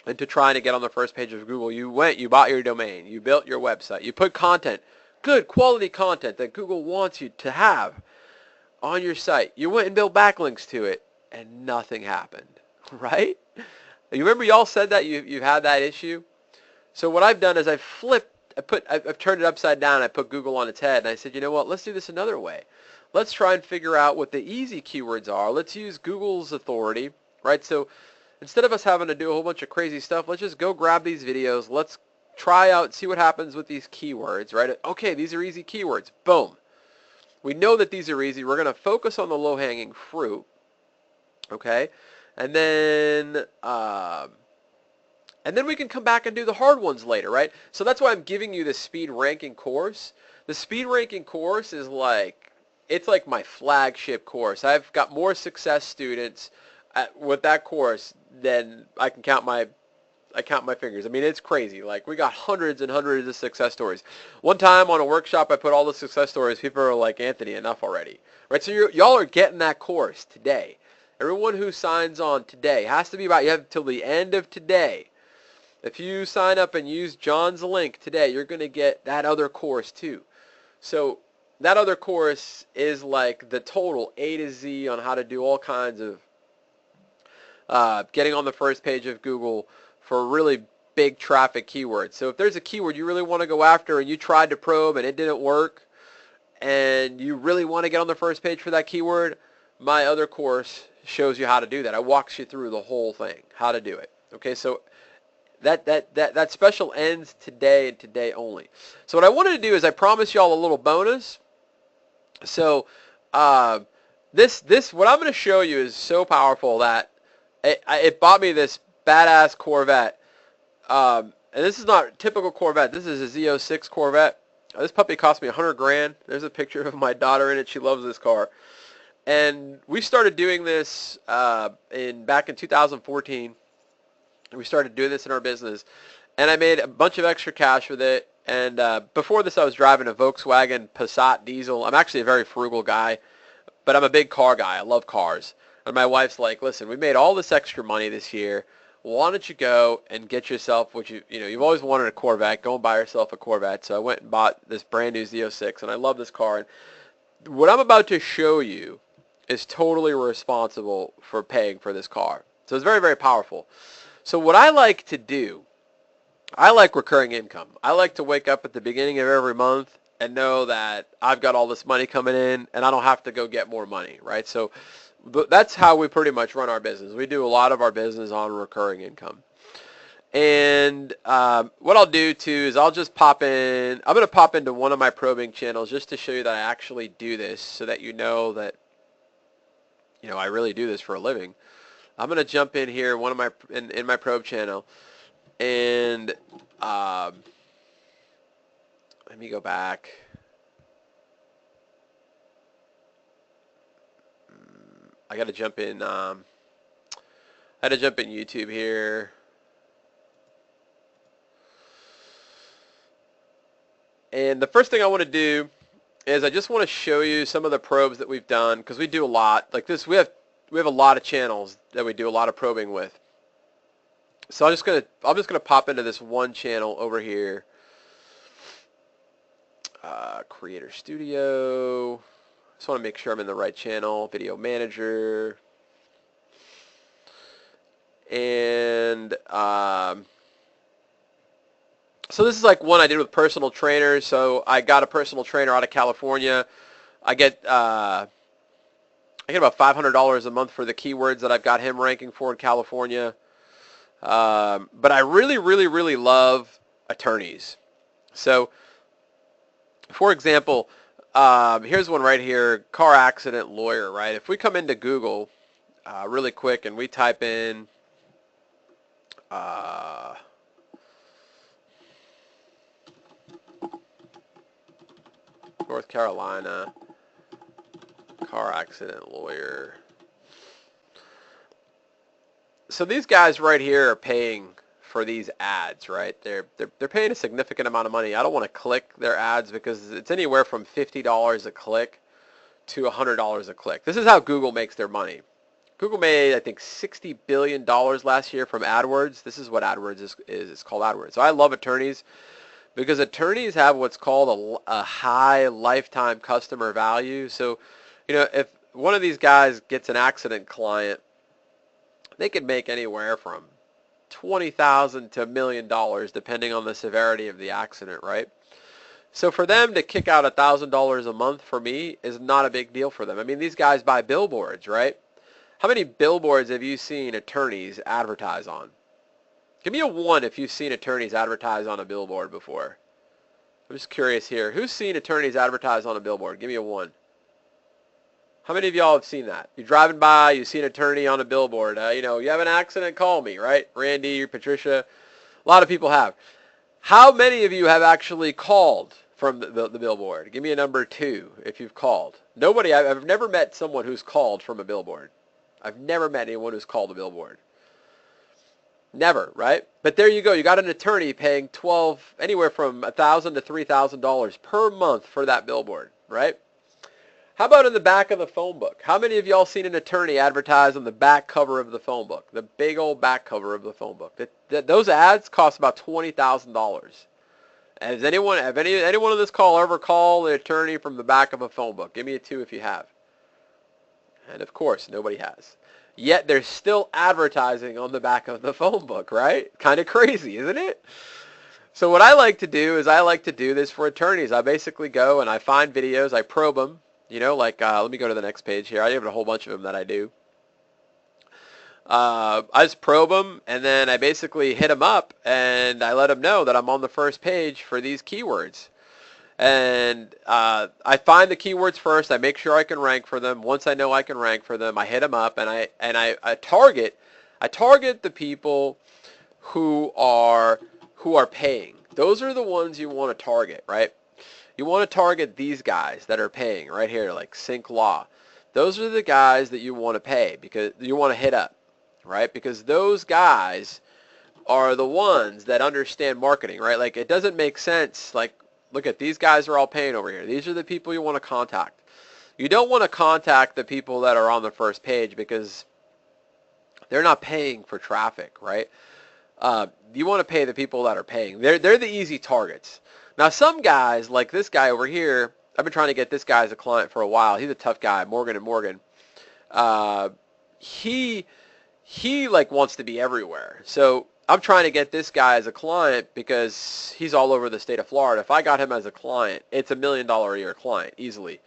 into trying to get on the first page of Google. You bought your domain, you built your website, you put content. Good quality content that Google wants you to have on your site. You went and built backlinks to it, and nothing happened, right? You remember y'all said that you've had that issue? So what I've done is I've turned it upside down. I put Google on its head, and I said, you know what? Let's do this another way. Let's try and figure out what the easy keywords are. Let's use Google's authority, right? So instead of us having to do a whole bunch of crazy stuff, let's just go grab these videos. Let's try out, see what happens with these keywords, right? Okay, these are easy keywords. Boom. We know that these are easy. We're going to focus on the low-hanging fruit, okay? And then we can come back and do the hard ones later, right? So that's why I'm giving you the speed ranking course. The speed ranking course is it's like my flagship course. I've got more success students with that course than I count my fingers. I mean, it's crazy. Like, we got hundreds and hundreds of success stories. One time on a workshop, I put all the success stories. People are like, Anthony, enough already. Right? So y'all are getting that course today. Everyone who signs on today has to be you have till the end of today. If you sign up and use John's link today, you're going to get that other course too. So that other course is like the total A to Z on how to do all kinds of getting on the first page of Google for really big traffic keywords. So if there's a keyword you really want to go after and you tried to probe and it didn't work and you really want to get on the first page for that keyword, my other course shows you how to do that. I walks you through the whole thing, how to do it. Okay, so that special ends today and today only. So what I wanted to do is I promised y'all a little bonus. So this what I'm going to show you is so powerful that it bought me this badass Corvette. And this is not a typical Corvette. This is a Z06 Corvette. This puppy cost me $100,000. There's a picture of my daughter in it. She loves this car. And we started doing this back in 2014. We started doing this in our business. And I made a bunch of extra cash with it. And before this, I was driving a Volkswagen Passat diesel. I'm actually a very frugal guy, but I'm a big car guy. I love cars. And my wife's like, listen, we made all this extra money this year. Why don't you go and get yourself what you've always wanted, a Corvette. Go and buy yourself a Corvette. So I went and bought this brand new Z06, and I love this car. And what I'm about to show you is totally responsible for paying for this car. So it's very, very powerful. So what I like to do, I like recurring income. I like to wake up at the beginning of every month and know that I've got all this money coming in and I don't have to go get more money, right? So that's how we pretty much run our business. We do a lot of our business on recurring income. And what I'll do too is I'll just pop in. I'm going to pop into one of my probing channels just to show you that I actually do this, so that you know that I really do this for a living. I'm going to jump in here in my probe channel, and let me go back. I got to jump in. I had to jump in YouTube here. And the first thing I want to do is I just want to show you some of the probes that we've done, because we do a lot like this. We have a lot of channels that we do a lot of probing with. So I'm just gonna pop into this one channel over here. Creator Studio. Just want to make sure I'm in the right channel. Video Manager. And so this is like one I did with personal trainers. So I got a personal trainer out of California. I get about $500 a month for the keywords that I've got him ranking for in California. But I really, really, really love attorneys. So, for example, here's one right here, car accident lawyer, right? If we come into Google really quick and we type in North Carolina car accident lawyer. So these guys right here are paying for these ads, right? They're paying a significant amount of money. I don't want to click their ads because it's anywhere from $50 a click to $100 a click. This is how Google makes their money. Google made, I think, $60 billion last year from AdWords. This is what AdWords is. It's called AdWords. So I love attorneys, because attorneys have what's called a high lifetime customer value. So, if one of these guys gets an accident client, they could make anywhere from $20,000 to $1 million, depending on the severity of the accident, right? So for them to kick out $1,000 a month for me is not a big deal for them. I mean, these guys buy billboards, right? How many billboards have you seen attorneys advertise on? Give me a 1 if you've seen attorneys advertise on a billboard before. I'm just curious here. Who's seen attorneys advertise on a billboard? Give me a 1. How many of y'all have seen that? You're driving by, you see an attorney on a billboard. You have an accident, call me, right? Randy, Patricia. A lot of people have. How many of you have actually called from the billboard? Give me a number 2 if you've called. Nobody. I've never met someone who's called from a billboard. I've never met anyone who's called a billboard. Never, right? But there you go. You got an attorney paying anywhere from $1,000 to $3,000 per month for that billboard, right? How about in the back of the phone book? How many of y'all seen an attorney advertise on the back cover of the phone book? The big old back cover of the phone book. Those ads cost about $20,000. Has anyone on this call ever called an attorney from the back of a phone book? Give me a 2 if you have. And of course, nobody has. Yet there's still advertising on the back of the phone book, right? Kind of crazy, isn't it? So what I like to do is I like to do this for attorneys. I basically go and I find videos, I probe them. Let me go to the next page here. I have a whole bunch of them that I do. I just probe them, and then I basically hit them up, and I let them know that I'm on the first page for these keywords. And I find the keywords first. I make sure I can rank for them. Once I know I can rank for them, I hit them up, and I target the people who are paying. Those are the ones you want to target, right? You want to target these guys that are paying right here, like Sync Law. Those are the guys that you want to pay, because you want to hit up, right? Because those guys are the ones that understand marketing, right? Like, it doesn't make sense. Like, look at these guys are all paying over here. These are the people you want to contact. You don't want to contact the people that are on the first page, because they're not paying for traffic, right? You want to pay the people that are paying. They're the easy targets. Now, some guys, like this guy over here, I've been trying to get this guy as a client for a while. He's a tough guy, Morgan & Morgan. he like wants to be everywhere. So I'm trying to get this guy as a client because he's all over the state of Florida. If I got him as a client, it's $1 million a year client easily.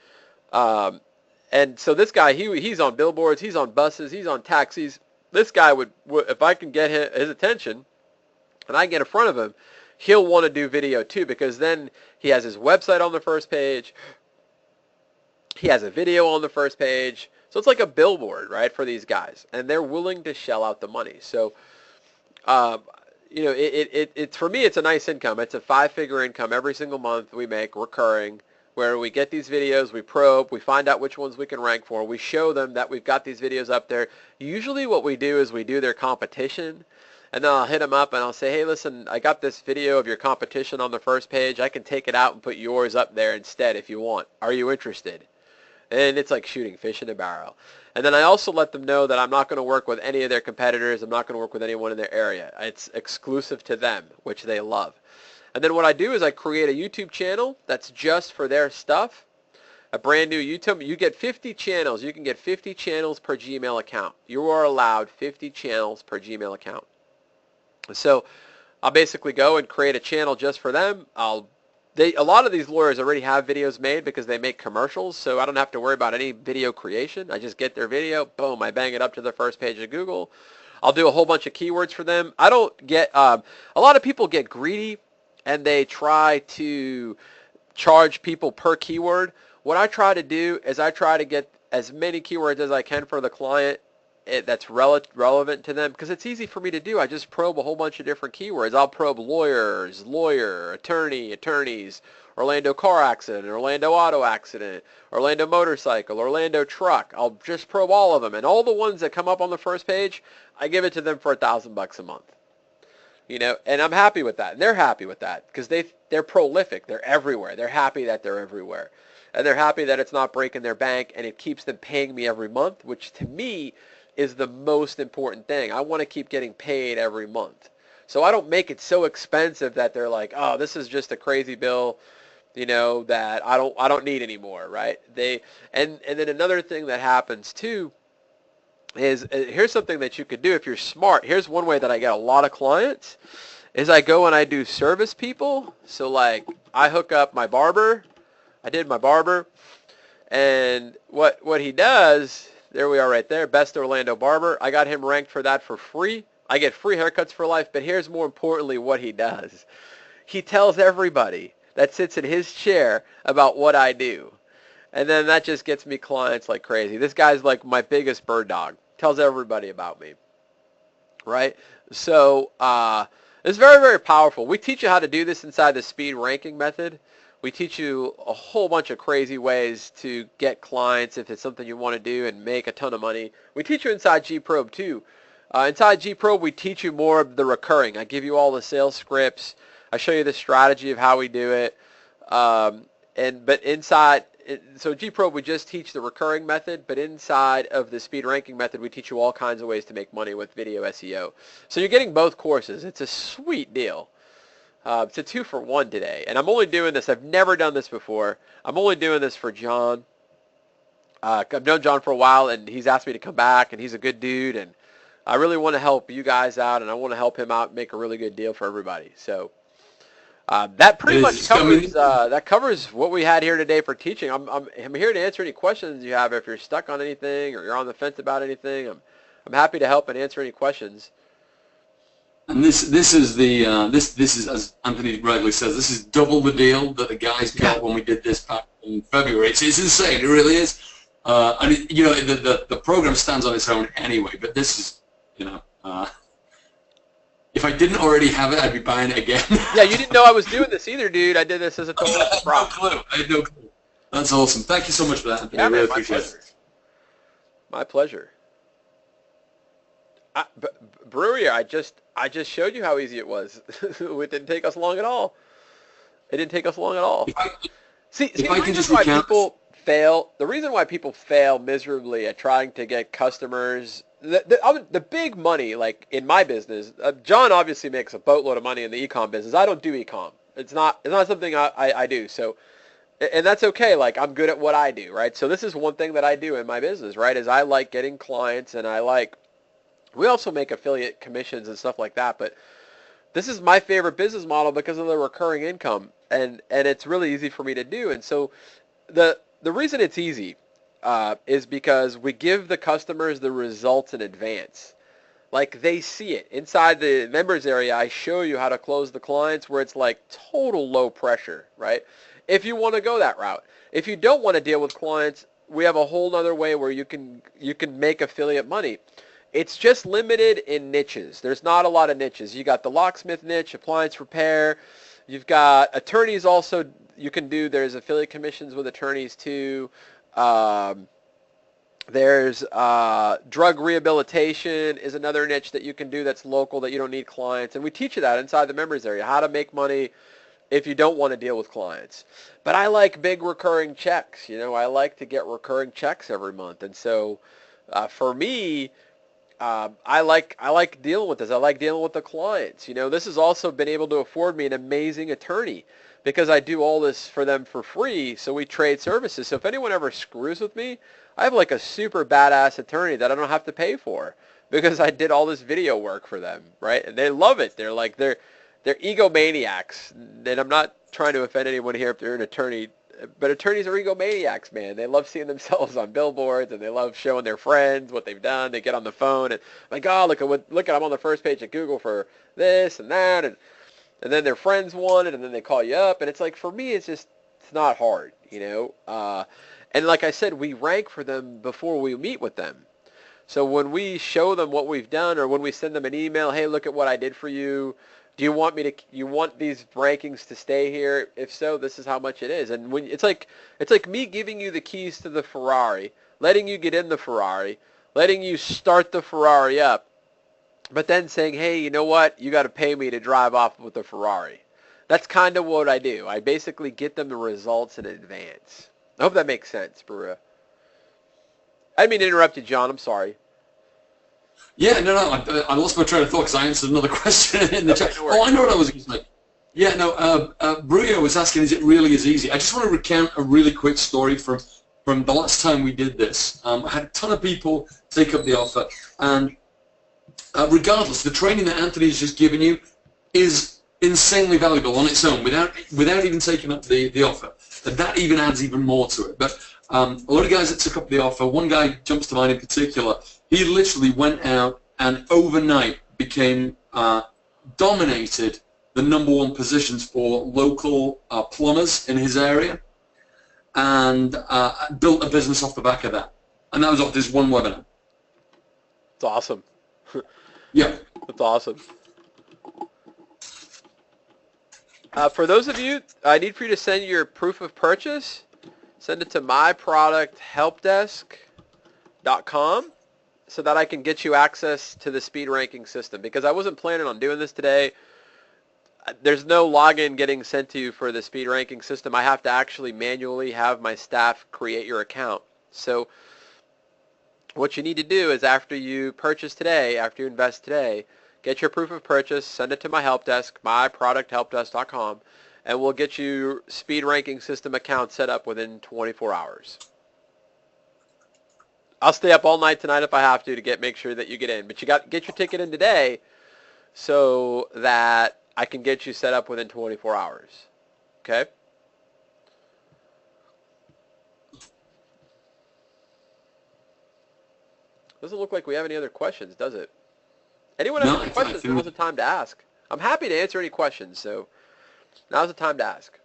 And so this guy, he's on billboards, he's on buses, he's on taxis. This guy would if I can get his attention and I get in front of him, he'll want to do video too, because then he has his website on the first page. He has a video on the first page. So it's like a billboard, right, for these guys. And they're willing to shell out the money. So, it for me, it's a nice income. It's a 5-figure income every single month we make recurring, where we get these videos, we probe, we find out which ones we can rank for. We show them that we've got these videos up there. Usually what we do is we do their competition. And then I'll hit them up and I'll say, hey, listen, I got this video of your competition on the first page. I can take it out and put yours up there instead if you want. Are you interested? And it's like shooting fish in a barrel. And then I also let them know that I'm not going to work with any of their competitors. I'm not going to work with anyone in their area. It's exclusive to them, which they love. And then what I do is I create a YouTube channel that's just for their stuff. A brand new YouTube. You get 50 channels. You can get 50 channels per Gmail account. You are allowed 50 channels per Gmail account. So I'll basically go and create a channel just for them. A lot of these lawyers already have videos made because they make commercials, so I don't have to worry about any video creation. I just get their video, boom, I bang it up to the first page of Google. I'll do a whole bunch of keywords for them. I don't get, a lot of people get greedy and they try to charge people per keyword. What I try to do is I try to get as many keywords as I can for the client that's relevant to them, because it's easy for me to do. I just probe a whole bunch of different keywords. I'll probe lawyer, attorneys, Orlando car accident, Orlando auto accident, Orlando motorcycle, Orlando truck. I'll just probe all of them, and all the ones that come up on the first page, I give it to them for $1,000 a month. And I'm happy with that, and they're happy with that because they're prolific. They're everywhere. They're happy that they're everywhere, and they're happy that it's not breaking their bank, and it keeps them paying me every month, which to me is the most important thing. I want to keep getting paid every month. So I don't make it so expensive that they're like, oh, this is just a crazy bill, that I don't need anymore, right? And then another thing that happens too is, here's something that you could do if you're smart. Here's one way that I get a lot of clients is I go and I do service people. So like I hook up my barber. I did my barber, and what he does, there we are right there, Best Orlando Barber. I got him ranked for that for free. I get free haircuts for life, but here's more importantly what he does. He tells everybody that sits in his chair about what I do. And then that just gets me clients like crazy. This guy's like my biggest bird dog. Tells everybody about me. Right? So it's very, very powerful. We teach you how to do this inside the speed ranking method. We teach you a whole bunch of crazy ways to get clients if it's something you want to do and make a ton of money. We teach you inside G-Probe too. Inside G-Probe, we teach you more of the recurring. I give you all the sales scripts. I show you the strategy of how we do it. But inside, so G-Probe, we just teach the recurring method, but inside of the speed ranking method, we teach you all kinds of ways to make money with video SEO. So you're getting both courses. It's a sweet deal. It's a 2-for-1 today, and I'm only doing this. I've never done this before. I'm only doing this for John. I've known John for a while, and he's asked me to come back, and he's a good dude, and I really want to help you guys out, and I want to help him out and make a really good deal for everybody. So that pretty much covers what we had here today for teaching. I'm here to answer any questions you have. If you're stuck on anything or you're on the fence about anything, I'm happy to help and answer any questions. And this is as Anthony rightly says, this is double the deal that the guys got when we did this back in February. It's insane. It really is. And the program stands on its own anyway. But this is, if I didn't already have it, I'd be buying it again. Yeah, you didn't know I was doing this either, dude. I did this as a total surprise. I had no clue. That's awesome. Thank you so much for that, Anthony. Yeah, I really man, appreciate it. My pleasure. Brewery, I just showed you how easy it was. It didn't take us long at all. It didn't take us long at all. See, the reason why people fail, the reason why people fail miserably at trying to get customers, the big money, like in my business, John obviously makes a boatload of money in the ECOMM business. I don't do ECOMM. It's not something I do. So And that's okay. Like, I'm good at what I do, right? So this is one thing that I do in my business, right? Is I like getting clients, and we also make affiliate commissions and stuff like that, but this is my favorite business model because of the recurring income, and it's really easy for me to do. And so the reason it's easy is because we give the customers the results in advance. Like, they see it. Inside the members area, I show you how to close the clients where it's like total low pressure, right? If you want to go that route. If you don't want to deal with clients, we have a whole other way where you can make affiliate money. It's just limited in niches. There's not a lot of niches. You got the locksmith niche, appliance repair. You've got attorneys also you can do. There's affiliate commissions with attorneys too. There's drug rehabilitation is another niche that you can do that's local, that you don't need clients. And we teach you that inside the members area, how to make money if you don't want to deal with clients. But I like big recurring checks. You know, I like to get recurring checks every month. And so for me, I like dealing with this. I like dealing with the clients. You know, this has also been able to afford me an amazing attorney because I do all this for them for free. So we trade services. So if anyone ever screws with me, I have like a super badass attorney that I don't have to pay for because I did all this video work for them, right? And they love it. They're egomaniacs. And I'm not trying to offend anyone here if they're an attorney, but attorneys are egomaniacs, man. They love seeing themselves on billboards, and they love showing their friends what they've done. They get on the phone and like, oh, look at I'm on the first page of Google for this and that, and then their friends want it, and then they call you up, and it's like, for me, it's not hard, you know. And like I said, we rank for them before we meet with them. So when we show them what we've done, or when we send them an email, hey, look at what I did for you. Do you want these rankings to stay here? If so, this is how much it is. And when it's like me giving you the keys to the Ferrari, letting you get in the Ferrari, letting you start the Ferrari up, but then saying, hey, you know what? You got to pay me to drive off with the Ferrari. That's kind of what I do. I basically get them the results in advance. I hope that makes sense, Baru. I didn't mean to interrupt you, John. I'm sorry. Yeah, no, I lost my train of thought because I answered another question in the chat. No, I know what I was going to say. Yeah, no, Bruyo was asking, is it really as easy? I just want to recount a really quick story from the last time we did this. I had a ton of people take up the offer, and regardless, the training that Anthony's just given you is insanely valuable on its own without even taking up the offer. That even adds even more to it. But a lot of guys that took up the offer, one guy jumps to mind in particular, he literally went out and overnight became dominated the #1 positions for local plumbers in his area, and built a business off the back of that. And that was off this one webinar. It's awesome. Yeah. That's awesome. For those of you, I need for you to send your proof of purchase. Send it to myproducthelpdesk.com so that I can get you access to the speed ranking system, because I wasn't planning on doing this today. There's no login getting sent to you for the speed ranking system. I have to actually manually have my staff create your account. So what you need to do is, after you purchase today, after you invest today, get your proof of purchase, send it to my help desk, myproducthelpdesk.com, and we'll get you speed ranking system account set up within 24 hours. I'll stay up all night tonight if I have to make sure that you get in. But you got to get your ticket in today so that I can get you set up within 24 hours. Okay? Doesn't look like we have any other questions, does it? Anyone have any questions? Now's the time to ask. I'm happy to answer any questions, so now's the time to ask.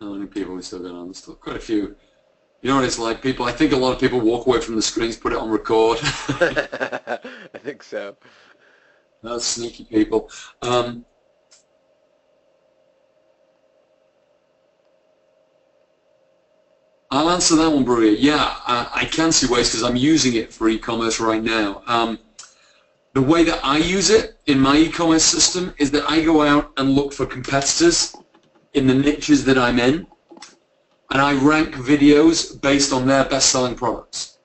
How many people we still got on? Still quite a few. You know what it's like, people? I think a lot of people walk away from the screens, put it on record. I think so. Those sneaky people. I'll answer that one, Bruria. Yeah, I can see ways because I'm using it for e-commerce right now. The way that I use it in my e-commerce system is that I go out and look for competitors in the niches that I'm in, and I rank videos based on their best-selling products.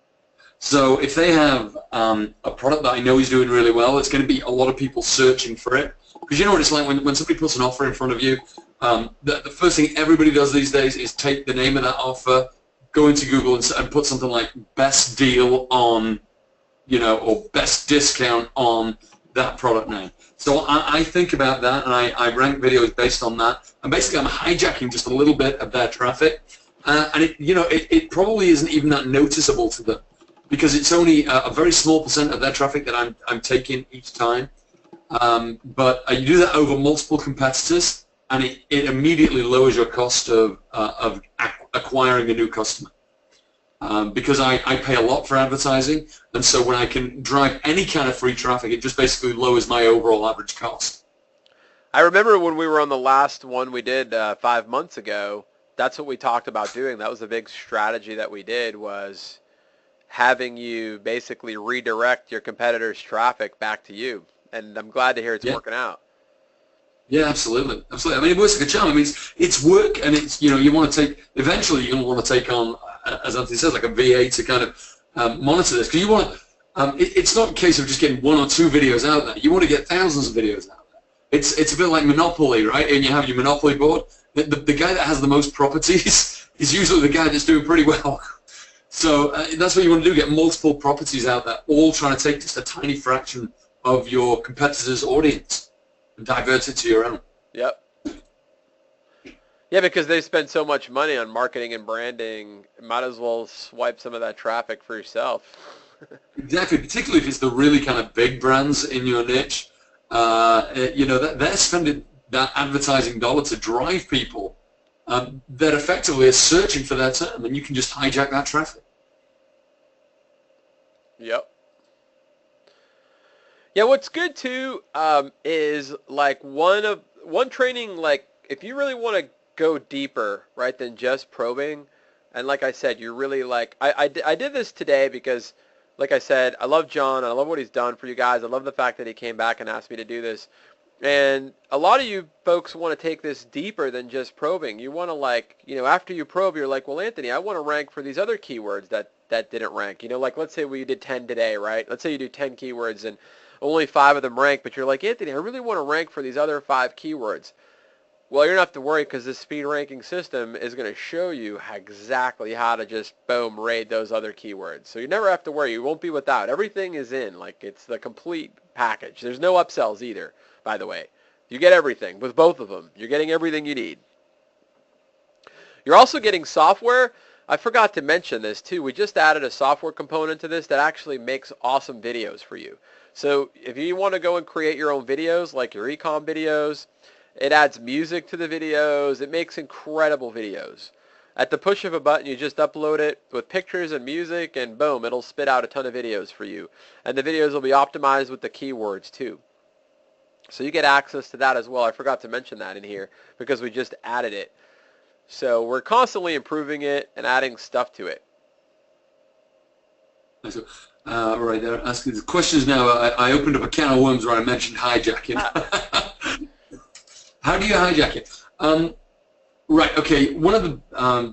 So if they have a product that I know is doing really well, it's going to be a lot of people searching for it. Because you know what it's like when somebody puts an offer in front of you, the first thing everybody does these days is take the name of that offer, go into Google and put something like best deal on, or best discount on that product name. So I think about that, and I rank videos based on that. And basically, I'm hijacking just a little bit of their traffic, and it probably isn't even that noticeable to them, because it's only a very small percent of their traffic that I'm taking each time. But you do that over multiple competitors, and it immediately lowers your cost of acquiring a new customer. Because I pay a lot for advertising, and so when I can drive any kind of free traffic, it just basically lowers my overall average cost. I remember when we were on the last one we did 5 months ago, that's what we talked about doing. That was a big strategy that we did, was having you basically redirect your competitors' traffic back to you. And I'm glad to hear it's working out. Yeah, absolutely. Absolutely. I mean, it works like a charm. I mean, it's work, and it's, you want to take, eventually you're going to want to take on, as Anthony says, like a VA to kind of monitor this. Because you want to, it's not a case of just getting 1 or 2 videos out there. You want to get thousands of videos out there. It's a bit like Monopoly, right? And you have your Monopoly board. The guy that has the most properties is usually the guy that's doing pretty well. So that's what you want to do, get multiple properties out there, all trying to take just a tiny fraction of your competitor's audience and divert it to your own. Yep. Yeah, because they spend so much money on marketing and branding, might as well swipe some of that traffic for yourself. Exactly, particularly if it's the really kind of big brands in your niche. They're spending that advertising dollar to drive people that effectively are searching for their term, and you can just hijack that traffic. Yep. Yeah, what's good too is like one training, like if you really want to go deeper, right, than just probing, and like I said, you're really like, I did this today because, like I said, I love John, and I love what he's done for you guys. I love the fact that he came back and asked me to do this. And a lot of you folks want to take this deeper than just probing. You want to, like, after you probe, you're like, well, Anthony, I want to rank for these other keywords that didn't rank. Like let's say we did 10 today, right? Let's say you do 10 keywords and only 5 of them rank, but you're like, Anthony, I really want to rank for these other 5 keywords. Well, you don't have to worry, because this speed ranking system is going to show you exactly how to just, boom, raid those other keywords. So you never have to worry. You won't be without. Everything is in. Like, it's the complete package. There's no upsells either, by the way. You get everything with both of them. You're getting everything you need. You're also getting software. I forgot to mention this, too. We just added a software component to this that actually makes awesome videos for you. So if you want to go and create your own videos, like your ECOMM videos, it adds music to the videos. It makes incredible videos. At the push of a button, you just upload it with pictures and music, and boom, it'll spit out a ton of videos for you. And the videos will be optimized with the keywords, too. So you get access to that as well. I forgot to mention that in here because we just added it. So we're constantly improving it and adding stuff to it. Right, they're asking the questions now. I opened up a can of worms where I mentioned hijacking. How do you hijack it? Right, okay, one of the,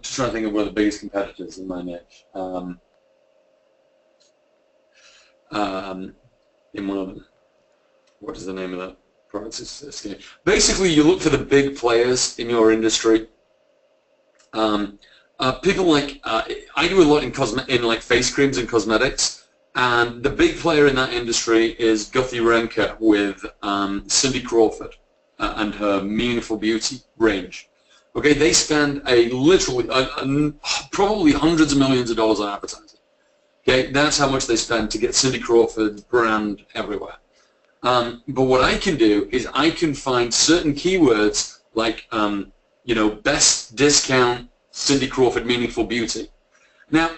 just trying to think of one of the biggest competitors in my niche. In one of them, what is the name of that product? Basically, you look for the big players in your industry. People like, I do a lot in like face creams and cosmetics. And the big player in that industry is Guthrie Renker with Cindy Crawford and her Meaningful Beauty range. Okay, they spend probably hundreds of millions of dollars on advertising. Okay, that's how much they spend to get Cindy Crawford's brand everywhere. But what I can do is I can find certain keywords like, best discount Cindy Crawford Meaningful Beauty. Now,